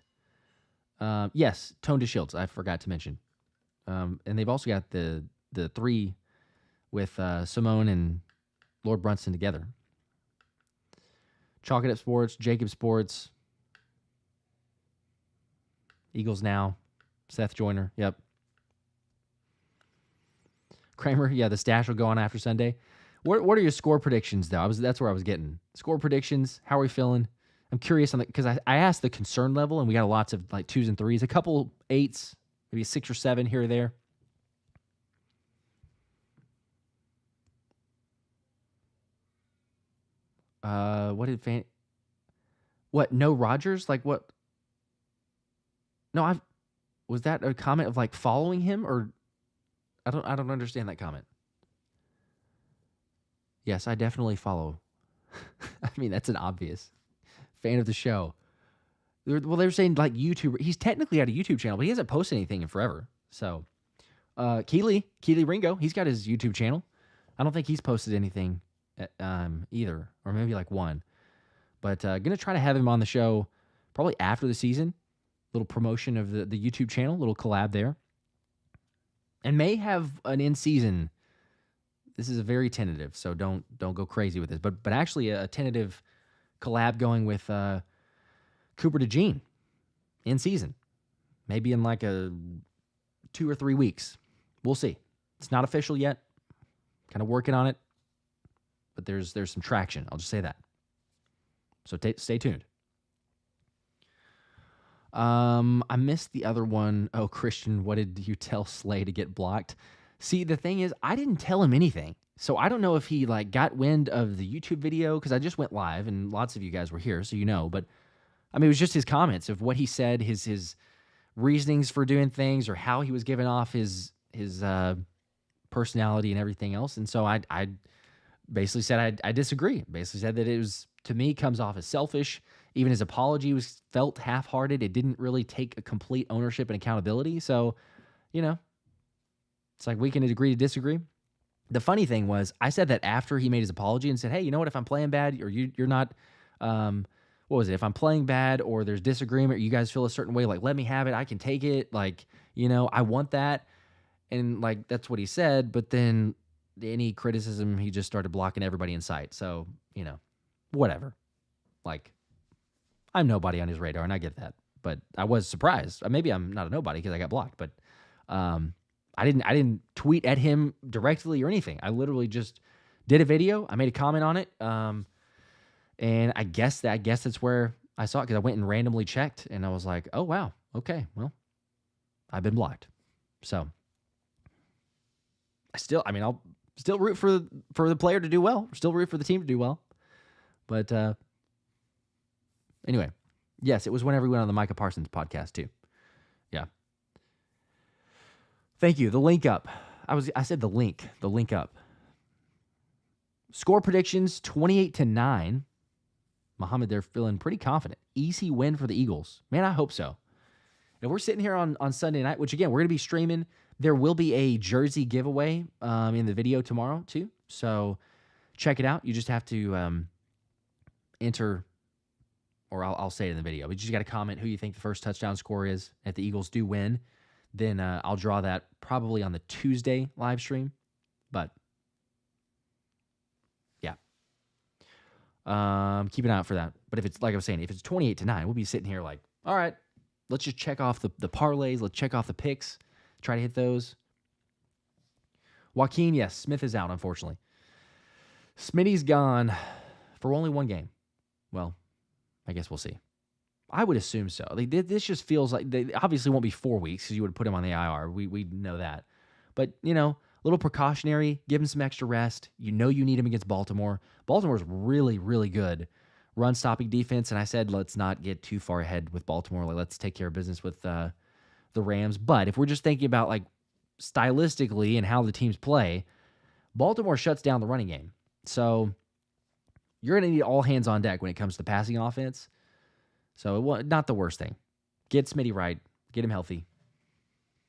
Yes, Tone DeShields, I forgot to mention. And they've also got the three with Simone and Lord Brunson together. Chalk It Up Sports, Jacob Sports, Eagles Now, Seth Joyner, yep. Kramer, yeah, the stash will go on after Sunday. What are your score predictions, though? That's where I was getting. Score predictions, how are we feeling? I'm curious on because I asked the concern level, and we got lots of like 2s and 3s, a couple 8s, maybe 6 or 7 here or there. What? No Rodgers? Like what? No, was that a comment of like following him, or I don't understand that comment. Yes, I definitely follow. I mean, that's an obvious fan of the show. Well, they were saying like YouTuber. He's technically had a YouTube channel, but he hasn't posted anything in forever. So, Keely Ringo, he's got his YouTube channel. I don't think he's posted anything either, or maybe like one. But gonna try to have him on the show probably after the season. Little promotion of the YouTube channel, little collab there, and may have an in season. This is a very tentative, so don't go crazy with this. But actually a tentative collab going with Cooper DeJean in season, maybe in like a 2 or 3 weeks. We'll see. It's not official yet. Kind of working on it, but there's some traction. I'll just say that. So stay tuned. I missed the other one. Oh, Christian, what did you tell Slay to get blocked? See, the thing is, I didn't tell him anything. So I don't know if he like got wind of the YouTube video, because I just went live and lots of you guys were here, so you know. But I mean, it was just his comments of what he said, his reasonings for doing things, or how he was giving off his personality and everything else. And so I basically said I disagree. Basically said that it was, to me, comes off as selfish. Even his apology felt half-hearted. It didn't really take a complete ownership and accountability. So, you know, it's like we can agree to disagree. The funny thing was, I said that after he made his apology and said, hey, you know what? If I'm playing bad or you're not, what was it? If I'm playing bad or there's disagreement or you guys feel a certain way, like, let me have it. I can take it. Like, you know, I want that. And like, that's what he said. But then any criticism, he just started blocking everybody in sight. So, you know, whatever. Like, I'm nobody on his radar, and I get that. But I was surprised. Maybe I'm not a nobody because I got blocked. But I didn't tweet at him directly or anything. I literally just did a video. I made a comment on it. And I guess that's where I saw it, because I went and randomly checked, and I was like, oh, wow. Okay, well, I've been blocked. So I'll still root for the player to do well. Still root for the team to do well. But anyway, yes, it was whenever we went on the Micah Parsons podcast too. Yeah. Thank you. The link up. I said the link up. Score predictions 28-9. Muhammad, they're feeling pretty confident. Easy win for the Eagles. Man, I hope so. And we're sitting here on Sunday night, which again, we're going to be streaming. There will be a jersey giveaway in the video tomorrow too. So check it out. You just have to enter, or I'll say it in the video, but you just got to comment who you think the first touchdown score is. If the Eagles do win, then I'll draw that probably on the Tuesday live stream. But yeah, keep an eye out for that. But if it's, like I was saying, if it's 28-9, we'll be sitting here like, all right, let's just check off the parlays. Let's check off the picks. Try to hit those. Joaquin, yes, Smith is out, unfortunately. Smitty's gone for only one game. Well, I guess we'll see. I would assume so. This just feels like they obviously won't be 4 weeks because you would put him on the IR. We know that. But, you know, a little precautionary, give him some extra rest. You know you need him against Baltimore. Baltimore's really, really good run-stopping defense, and I said let's not get too far ahead with Baltimore. Like, let's take care of business with the Rams. But if we're just thinking about, like, stylistically and how the teams play, Baltimore shuts down the running game. So you're going to need all hands on deck when it comes to passing offense. So not the worst thing. Get Smitty right. Get him healthy.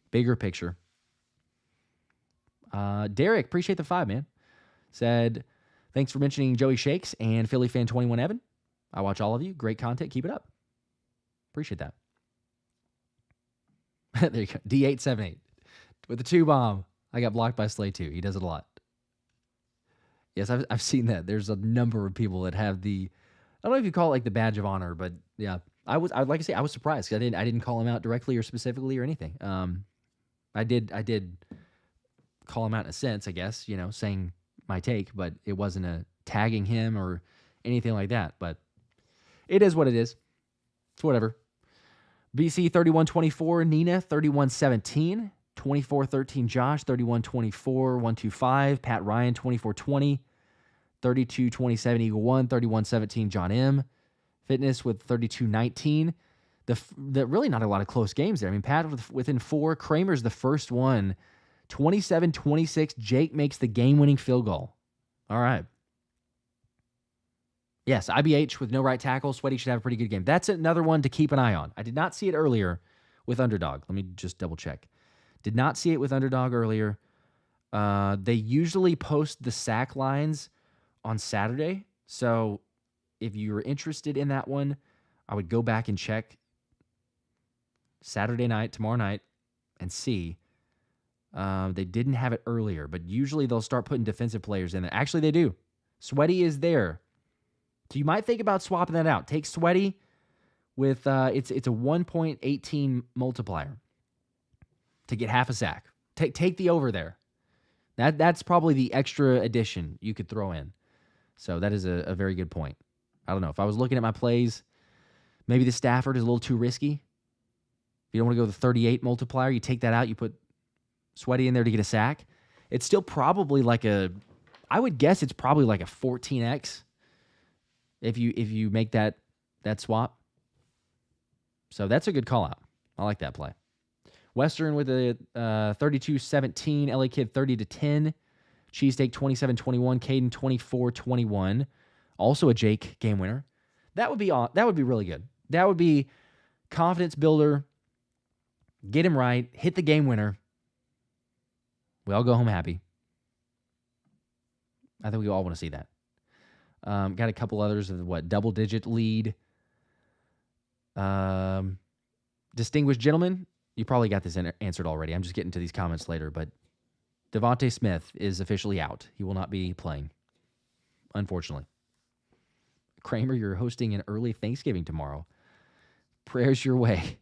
Bigger picture. Derek, appreciate the 5, man. Said, thanks for mentioning Joey Shakes and Philly Fan 21 Evan. I watch all of you. Great content. Keep it up. Appreciate that. There you go. D878. With the 2 bomb. I got blocked by Slay too. He does it a lot. Yes, I've seen that. There's a number of people that have the, I don't know if you call it like the badge of honor, but yeah, I'd like to say I was surprised because I didn't call him out directly or specifically or anything. I did call him out in a sense, I guess, you know, saying my take, but it wasn't a tagging him or anything like that. But It is what it is. It's whatever. BC 31-24, Nina 31-17, 24-13 Josh, 31-24, 125, Pat Ryan 24-20, 32-27 Eagle 1, 31-17 John M. Fitness with 32-19. The really not a lot of close games there. I mean, Pat within 4, Kramer's the first one, 27-26. Jake makes the game-winning field goal. All right. Yes, IBH with no right tackle. Sweaty should have a pretty good game. That's another one to keep an eye on. I did not see it earlier with Underdog. Let me just double check. Did not see it with Underdog earlier. They usually post the sack lines on Saturday. So if you're interested in that one, I would go back and check Saturday night, tomorrow night, and see. They didn't have it earlier, but usually they'll start putting defensive players in there. Actually, they do. Sweaty is there. So you might think about swapping that out. Take Sweaty with it's a 1.18 multiplier to get half a sack. Take the over there. That's probably the extra addition you could throw in. So that is a very good point. I don't know. If I was looking at my plays, maybe the Stafford is a little too risky. If you don't want to go the 38 multiplier, you take that out, you put Sweaty in there to get a sack. It's still probably I would guess it's probably like a 14x. If you make that swap. So that's a good call out. I like that play. Western with a 32-17, LA Kid 30-10, Cheesesteak 27-21, Caden 24-21. Also a Jake game winner. That would be really good. That would be confidence builder. Get him right, hit the game winner. We all go home happy. I think we all want to see that. Got a couple others of double-digit lead. Distinguished gentleman, you probably got this answered already. I'm just getting to these comments later, but Devonta Smith is officially out. He will not be playing, unfortunately. Kramer, you're hosting an early Thanksgiving tomorrow. Prayers your way.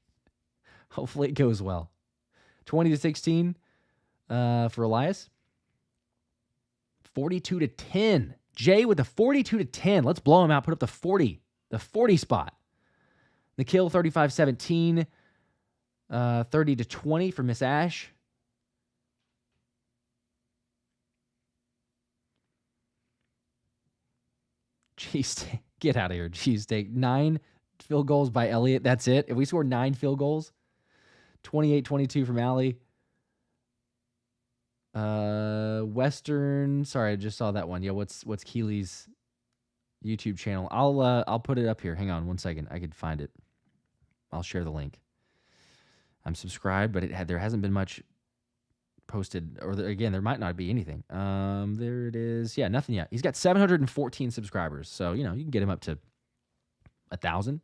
Hopefully it goes well. 20-16 for Elias. 42-10. Jay with the 42-10. Let's blow him out. Put up the 40 spot. Nikhil 35-17. 30-20 for Miss Ash. Cheesesteak. Get out of here, Cheesesteak. 9 field goals by Elliott. That's it. If we score 9 field goals, 28-22 from Allie. Western. Sorry, I just saw that one. Yeah, what's Keely's YouTube channel? I'll put it up here. Hang on one second. I could find it. I'll share the link. I'm subscribed, but there hasn't been much posted, or again, there might not be anything. There it is. Yeah, nothing yet. He's got 714 subscribers, so you can get him up to 1,000.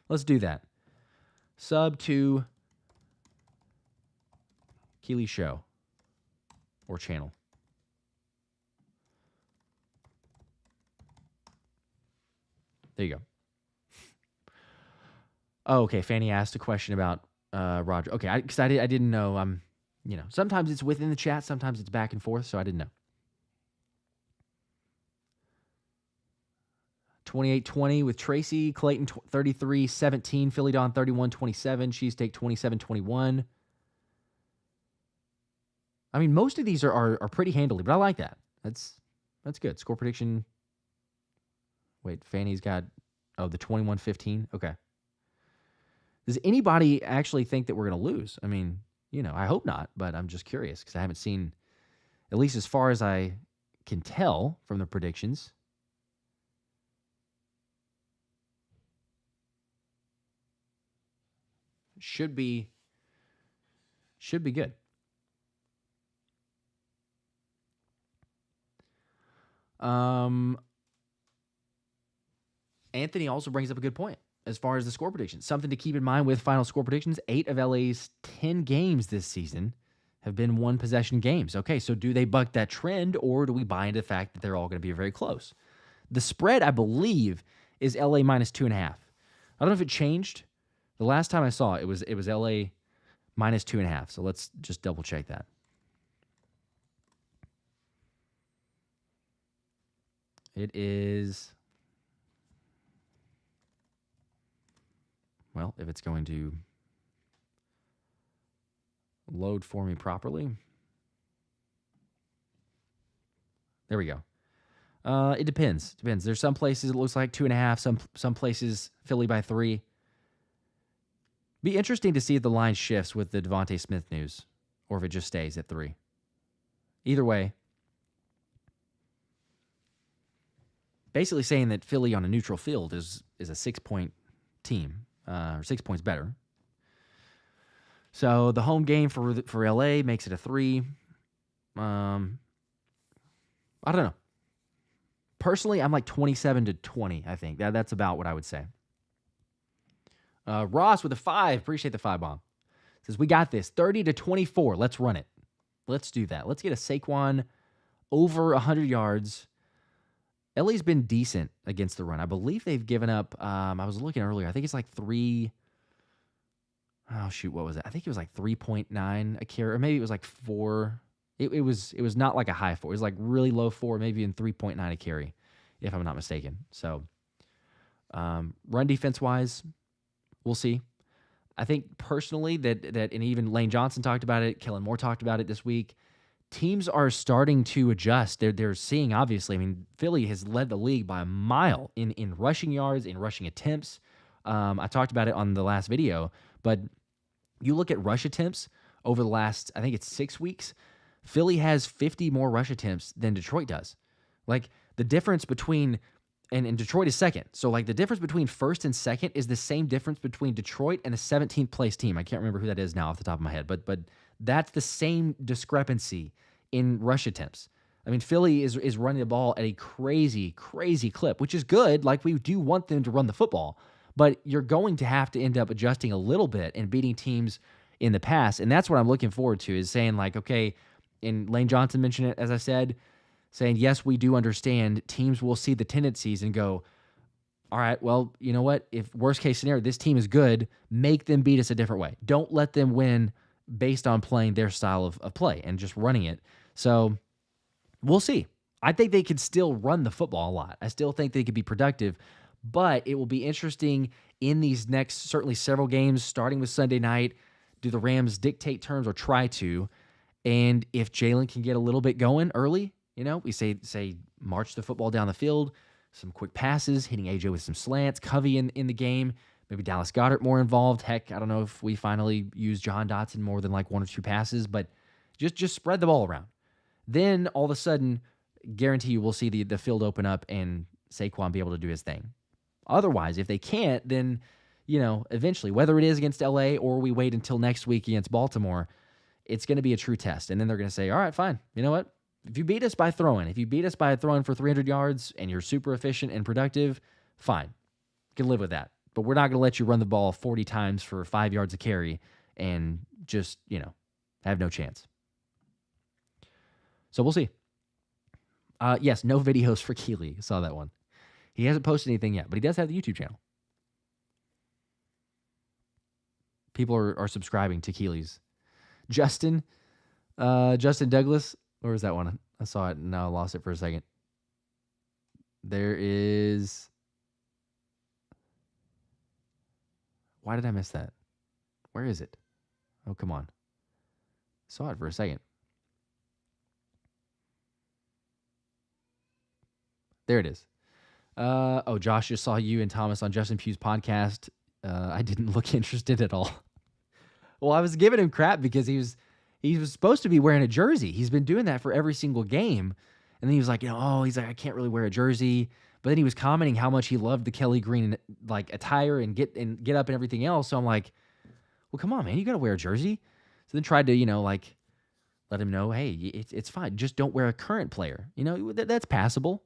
Let's do that. Sub to Keely Show or channel. There you go. Oh, okay. Fanny asked a question about Roger. Okay, because I didn't know. Sometimes it's within the chat, sometimes it's back and forth, so I didn't know. 28-20 with Tracy, Clayton 33-17, Philly Don 31-27, Cheesesteak 27-21. I mean, most of these are pretty handily, but I like that. That's good. Score prediction. Wait, Fanny's got the 21-15. Okay. Does anybody actually think that we're going to lose? I mean, I hope not, but I'm just curious because I haven't seen, at least as far as I can tell from the predictions. Should be good. Anthony also brings up a good point as far as the score predictions. Something to keep in mind with final score predictions. 8 of LA's 10 games this season have been one-possession games. Okay, so do they buck that trend, or do we buy into the fact that they're all going to be very close? The spread, I believe, is LA minus 2.5. I don't know if it changed. The last time I saw it, it was LA minus 2.5. So let's just double-check that. It is Well, if it's going to load for me properly. There we go. It depends. There's some places it looks like 2.5. Some places Philly by 3. Be interesting to see if the line shifts with the Devonta Smith news, or if it just stays at 3. Either way, basically saying that Philly on a neutral field is a 6-point team, or 6 points better. So the home game for LA makes it a 3. I don't know. Personally, I'm like 27-20, I think. That's about what I would say. Ross with a 5. Appreciate the 5 bomb. Says, we got this. 30-24. Let's run it. Let's do that. Let's get a Saquon over 100 yards. LA's been decent against the run. I believe they've given up, I was looking earlier, I think it's like 3. Oh, shoot, what was it? I think it was like 3.9 a carry, or maybe it was like 4. It was not like a high 4. It was like really low 4, maybe in 3.9 a carry, if I'm not mistaken. So, run defense-wise, we'll see. I think personally that and even Lane Johnson talked about it, Kellen Moore talked about it this week, teams are starting to adjust. They're seeing, obviously, I mean, Philly has led the league by a mile in rushing yards, in rushing attempts. I talked about it on the last video, but you look at rush attempts over the last, I think it's 6 weeks, Philly has 50 more rush attempts than Detroit does. Like, the difference between, and Detroit is second. So, like, the difference between first and second is the same difference between Detroit and a 17th place team. I can't remember who that is now off the top of my head, but that's the same discrepancy in rush attempts. I mean, Philly is running the ball at a crazy, crazy clip, which is good. Like, we do want them to run the football, but you're going to have to end up adjusting a little bit and beating teams in the past. And that's what I'm looking forward to, is saying, like, okay, and Lane Johnson mentioned it, as I said, saying, yes, we do understand teams will see the tendencies and go, all right, well, you know what? If worst case scenario, this team is good, make them beat us a different way. Don't let them win based on playing their style of play and just running it. So we'll see. I think they could still run the football a lot. I still think they could be productive, but it will be interesting in these next, certainly several games, starting with Sunday night. Do the Rams dictate terms or try to? And if Jalen can get a little bit going early, we say march the football down the field, some quick passes, hitting AJ with some slants, Covey in the game, maybe Dallas Goedert more involved. Heck, I don't know if we finally use Jahan Dotson more than like 1 or 2 passes, but just spread the ball around. Then all of a sudden, guarantee you we'll see the field open up and Saquon be able to do his thing. Otherwise, if they can't, then, eventually, whether it is against LA or we wait until next week against Baltimore, it's going to be a true test. And then they're going to say, all right, fine. You know what? If you beat us by throwing, for 300 yards and you're super efficient and productive, fine. You can live with that. But we're not going to let you run the ball 40 times for 5 yards a carry and just, have no chance. So we'll see. Yes, no videos for Keely. Saw that one. He hasn't posted anything yet, but he does have the YouTube channel. People are subscribing to Keely's. Justin Douglas, where was that one? I saw it and now I lost it for a second. There is... Why did I miss that? Where is it? Oh, come on. Saw it for a second. There it is. Josh just saw you and Thomas on Justin Pugh's podcast. I didn't look interested at all. Well, I was giving him crap because he was supposed to be wearing a jersey. He's been doing that for every single game. And then he was like, I can't really wear a jersey. But then he was commenting how much he loved the Kelly Green attire and get up and everything else. So I'm like, well, come on, man, you got to wear a jersey. So then tried to, let him know, hey, it's fine. Just don't wear a current player. That's passable.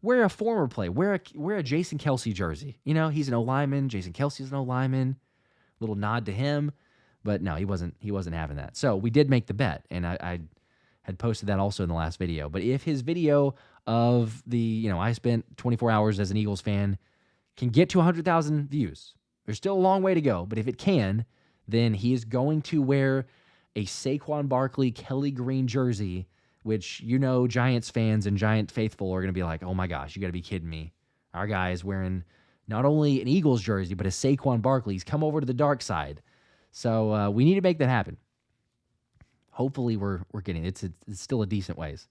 Wear a former player. Wear a Jason Kelce jersey. He's an O-lineman. Jason Kelce's an O-lineman. Little nod to him. But no, he wasn't having that. So we did make the bet, and I had posted that also in the last video. But if his video of the, I spent 24 hours as an Eagles fan, can get to 100,000 views, there's still a long way to go. But if it can, then he is going to wear a Saquon Barkley Kelly Green jersey, which, Giants fans and Giant faithful are going to be like, oh my gosh, you got to be kidding me. Our guy is wearing not only an Eagles jersey, but a Saquon Barkley. He's come over to the dark side. So we need to make that happen. Hopefully we're getting it. It's still a decent ways.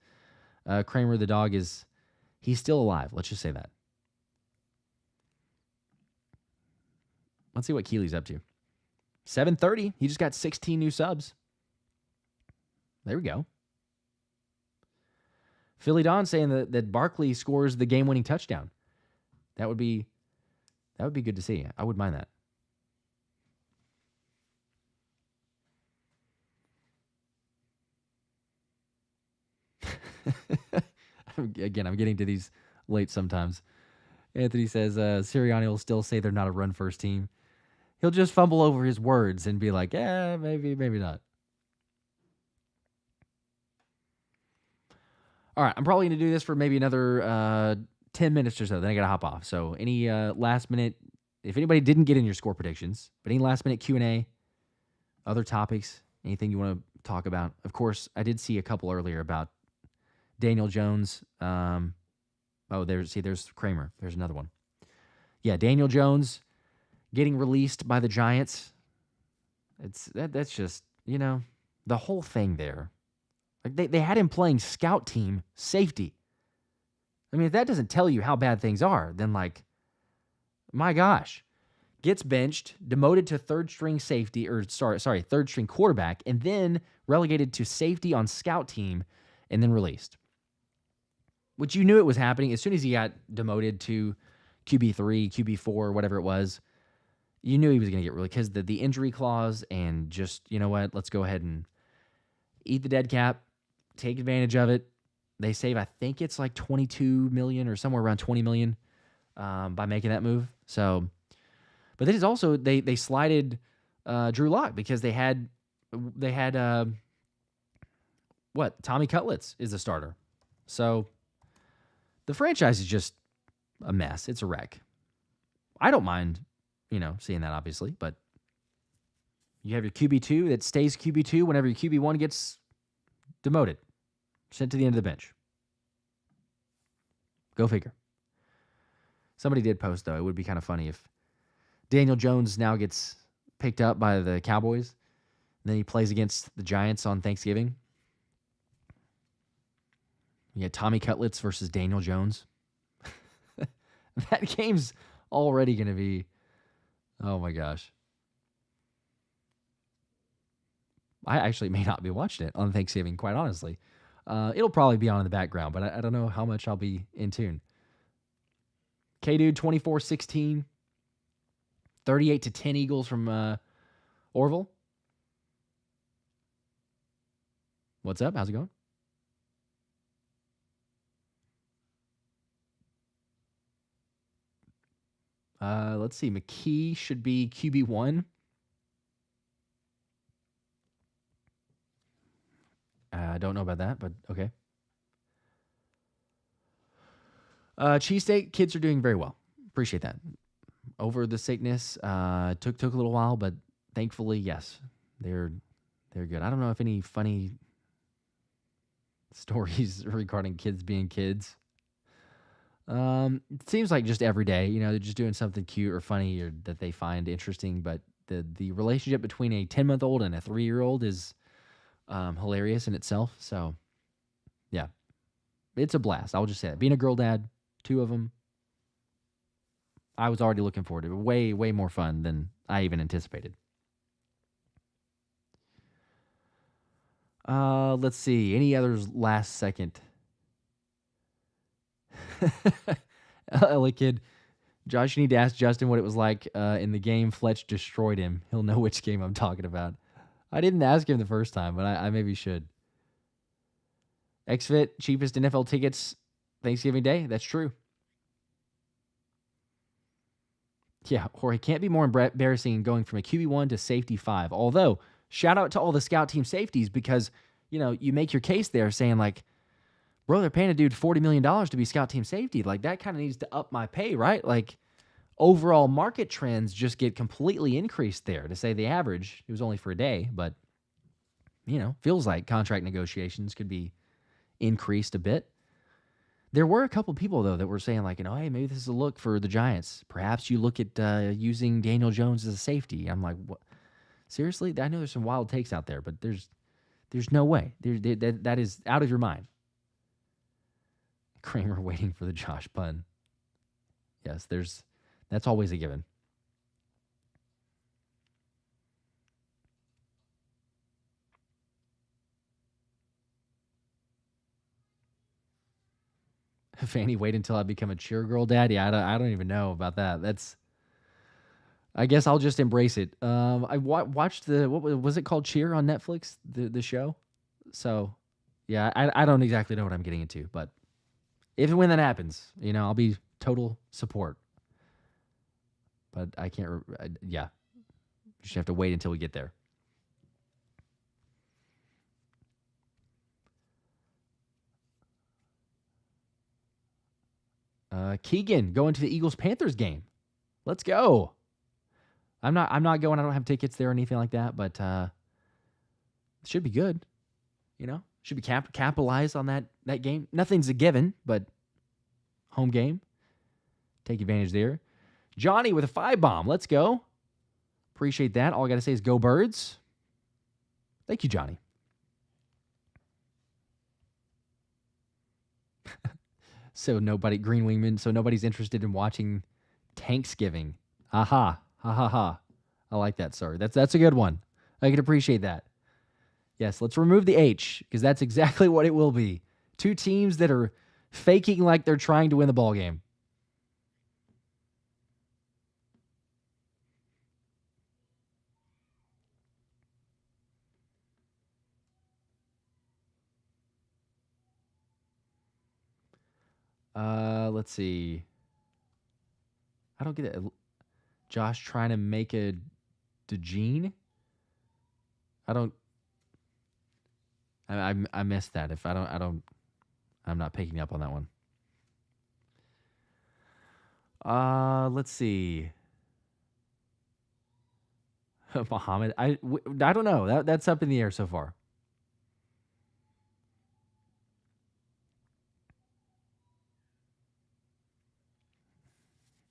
Kramer the dog he's still alive. Let's just say that. Let's see what Keely's up to. 7:30. He just got 16 new subs. There we go. Philly Don saying that Barkley scores the game-winning touchdown. That would be good to see. I wouldn't mind that. Again, I'm getting to these late sometimes. Anthony says Sirianni will still say they're not a run-first team. He'll just fumble over his words and be like, maybe not. All right, I'm probably going to do this for maybe another 10 minutes or so. Then I got to hop off. So any last minute, if anybody didn't get in your score predictions, but any last minute Q&A, other topics, anything you want to talk about. Of course, I did see a couple earlier about Daniel Jones. There's Kramer. There's another one. Yeah, Daniel Jones getting released by the Giants. That's just, the whole thing there. Like they had him playing scout team safety. I mean, if that doesn't tell you how bad things are, then my gosh. Gets benched, demoted to third string quarterback, and then relegated to safety on scout team, and then released. Which you knew it was happening as soon as he got demoted to QB3, QB4, whatever it was. You knew he was going to get released because the injury clause, and just, you know what, let's go ahead and eat the dead cap, take advantage of it. They save, I think it's like $22 million or somewhere around $20 million by making that move. So, but this is also, they slided Drew Lock because they had Tommy Cutlets is the starter. So the franchise is just a mess. It's a wreck. I don't mind, seeing that obviously, but you have your QB2 that stays QB2 whenever your QB1 gets demoted, sent to the end of the bench. Go figure. Somebody did post, though, it would be kind of funny if Daniel Jones now gets picked up by the Cowboys, and then he plays against the Giants on Thanksgiving. You get Tommy Cutlets versus Daniel Jones. That game's already going to be, oh my gosh. I actually may not be watching it on Thanksgiving, quite honestly. It'll probably be on in the background, but I don't know how much I'll be in tune. K-Dude, 24-16. 38-10 Eagles from Orville. What's up? How's it going? Let's see. McKee should be QB1. I don't know about that, but okay. Cheesesteak, kids are doing very well. Appreciate that. Over the sickness, took a little while, but thankfully, yes, they're good. I don't know if any funny stories regarding kids being kids. It seems like just every day, they're just doing something cute or funny or that they find interesting. But the relationship between a 10-month-old and a 3-year-old is hilarious in itself. So, yeah, it's a blast. I'll just say that. Being a girl dad, 2 of them, I was already looking forward to it. Way, way more fun than I even anticipated. Let's see. Any others last second? LA Kid. Josh, you need to ask Justin what it was like in the game Fletch destroyed him. He'll know which game I'm talking about. I didn't ask him the first time, but I maybe should. XFit, cheapest NFL tickets Thanksgiving Day. That's true. Yeah, Jorge, can't be more embarrassing going from a QB1 to safety 5. Although, shout out to all the scout team safeties because, you make your case there saying like, bro, they're paying a dude $40 million to be scout team safety. Like, that kind of needs to up my pay, right? Like, overall market trends just get completely increased there. To say the average, it was only for a day, but, feels like contract negotiations could be increased a bit. There were a couple people, though, that were saying, like, hey, maybe this is a look for the Giants. Perhaps you look at using Daniel Jones as a safety. I'm like, what? Seriously? I know there's some wild takes out there, but there's no way. That is out of your mind. Kramer waiting for the Josh pun. Yes, that's always a given. Fanny, wait until I become a cheer girl dad. Yeah, I don't even know about that. I guess I'll just embrace it. I watched what was it called, Cheer on Netflix, the show. So, yeah, I don't exactly know what I'm getting into, but if and when that happens, I'll be total support. But I can't. Yeah, you just have to wait until we get there. Keegan going to the Eagles-Panthers game. Let's go. I'm not going. I don't have tickets there or anything like that, but it should be good. Should be capitalized on that game. Nothing's a given, but home game. Take advantage there. Johnny with a 5 bomb. Let's go. Appreciate that. All I got to say is go Birds. Thank you, Johnny. So Green Wingman, so nobody's interested in watching Thanksgiving. Aha. Ha ha ha. I like that, sir. That's a good one. I can appreciate that. Yes, let's remove the H, because that's exactly what it will be. Two teams that are faking like they're trying to win the ball game. Let's see. I don't get it. Josh trying to make a DeJean? I missed that. If I'm not picking up on that one. Let's see. Muhammad, I don't know. That's up in the air so far.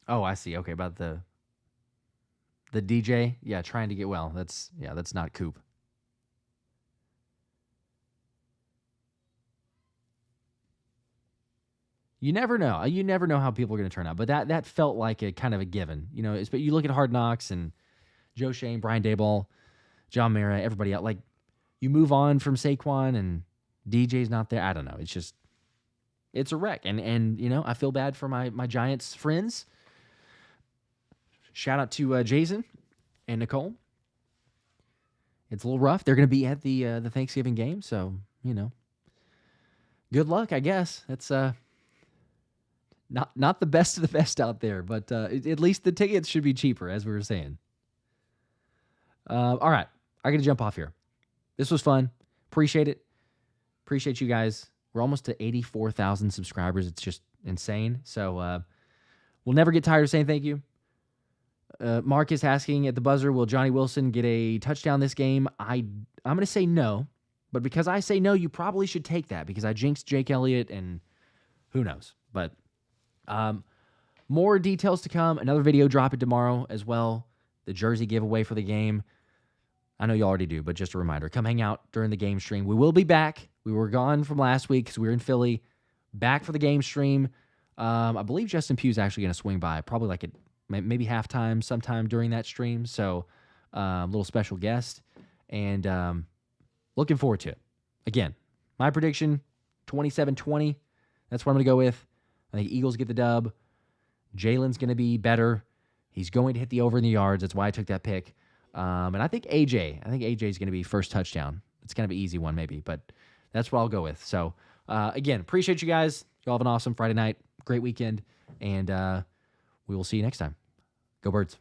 Oh, I see. Okay, about the DJ. Yeah, trying to get well. That's not Coop. You never know. You never know how people are going to turn out. But that felt like a kind of a given. But you look at Hard Knocks and Joe Shane, Brian Daboll, John Mara, everybody else. Like, you move on from Saquon and DJ's not there. I don't know. It's a wreck. And I feel bad for my Giants friends. Shout out to Jason and Nicole. It's a little rough. They're going to be at the Thanksgiving game, so good luck, I guess. It's not the best of the best out there, but at least the tickets should be cheaper, as we were saying. All right, I got to jump off here. This was fun. Appreciate it. Appreciate you guys. We're almost to 84,000 subscribers. It's just insane. So we'll never get tired of saying thank you. Mark is asking at the buzzer, will Johnny Wilson get a touchdown this game? I'm going to say no, but because I say no, you probably should take that because I jinxed Jake Elliott and who knows. But more details to come. Another video dropping tomorrow as well. The jersey giveaway for the game. I know you already do, but just a reminder, come hang out during the game stream. We will be back. We were gone from last week because we were in Philly. Back for the game stream. I believe Justin Pugh's actually going to swing by, probably like maybe halftime sometime during that stream. So a little special guest. And looking forward to it. Again, my prediction, 27-20. That's what I'm going to go with. I think Eagles get the dub. Jalen's going to be better. He's going to hit the over in the yards. That's why I took that pick. And I think AJ is going to be first touchdown. It's kind of an easy one maybe, but that's what I'll go with. So, again, appreciate you guys. You all have an awesome Friday night. Great weekend. And we will see you next time. Go Birds.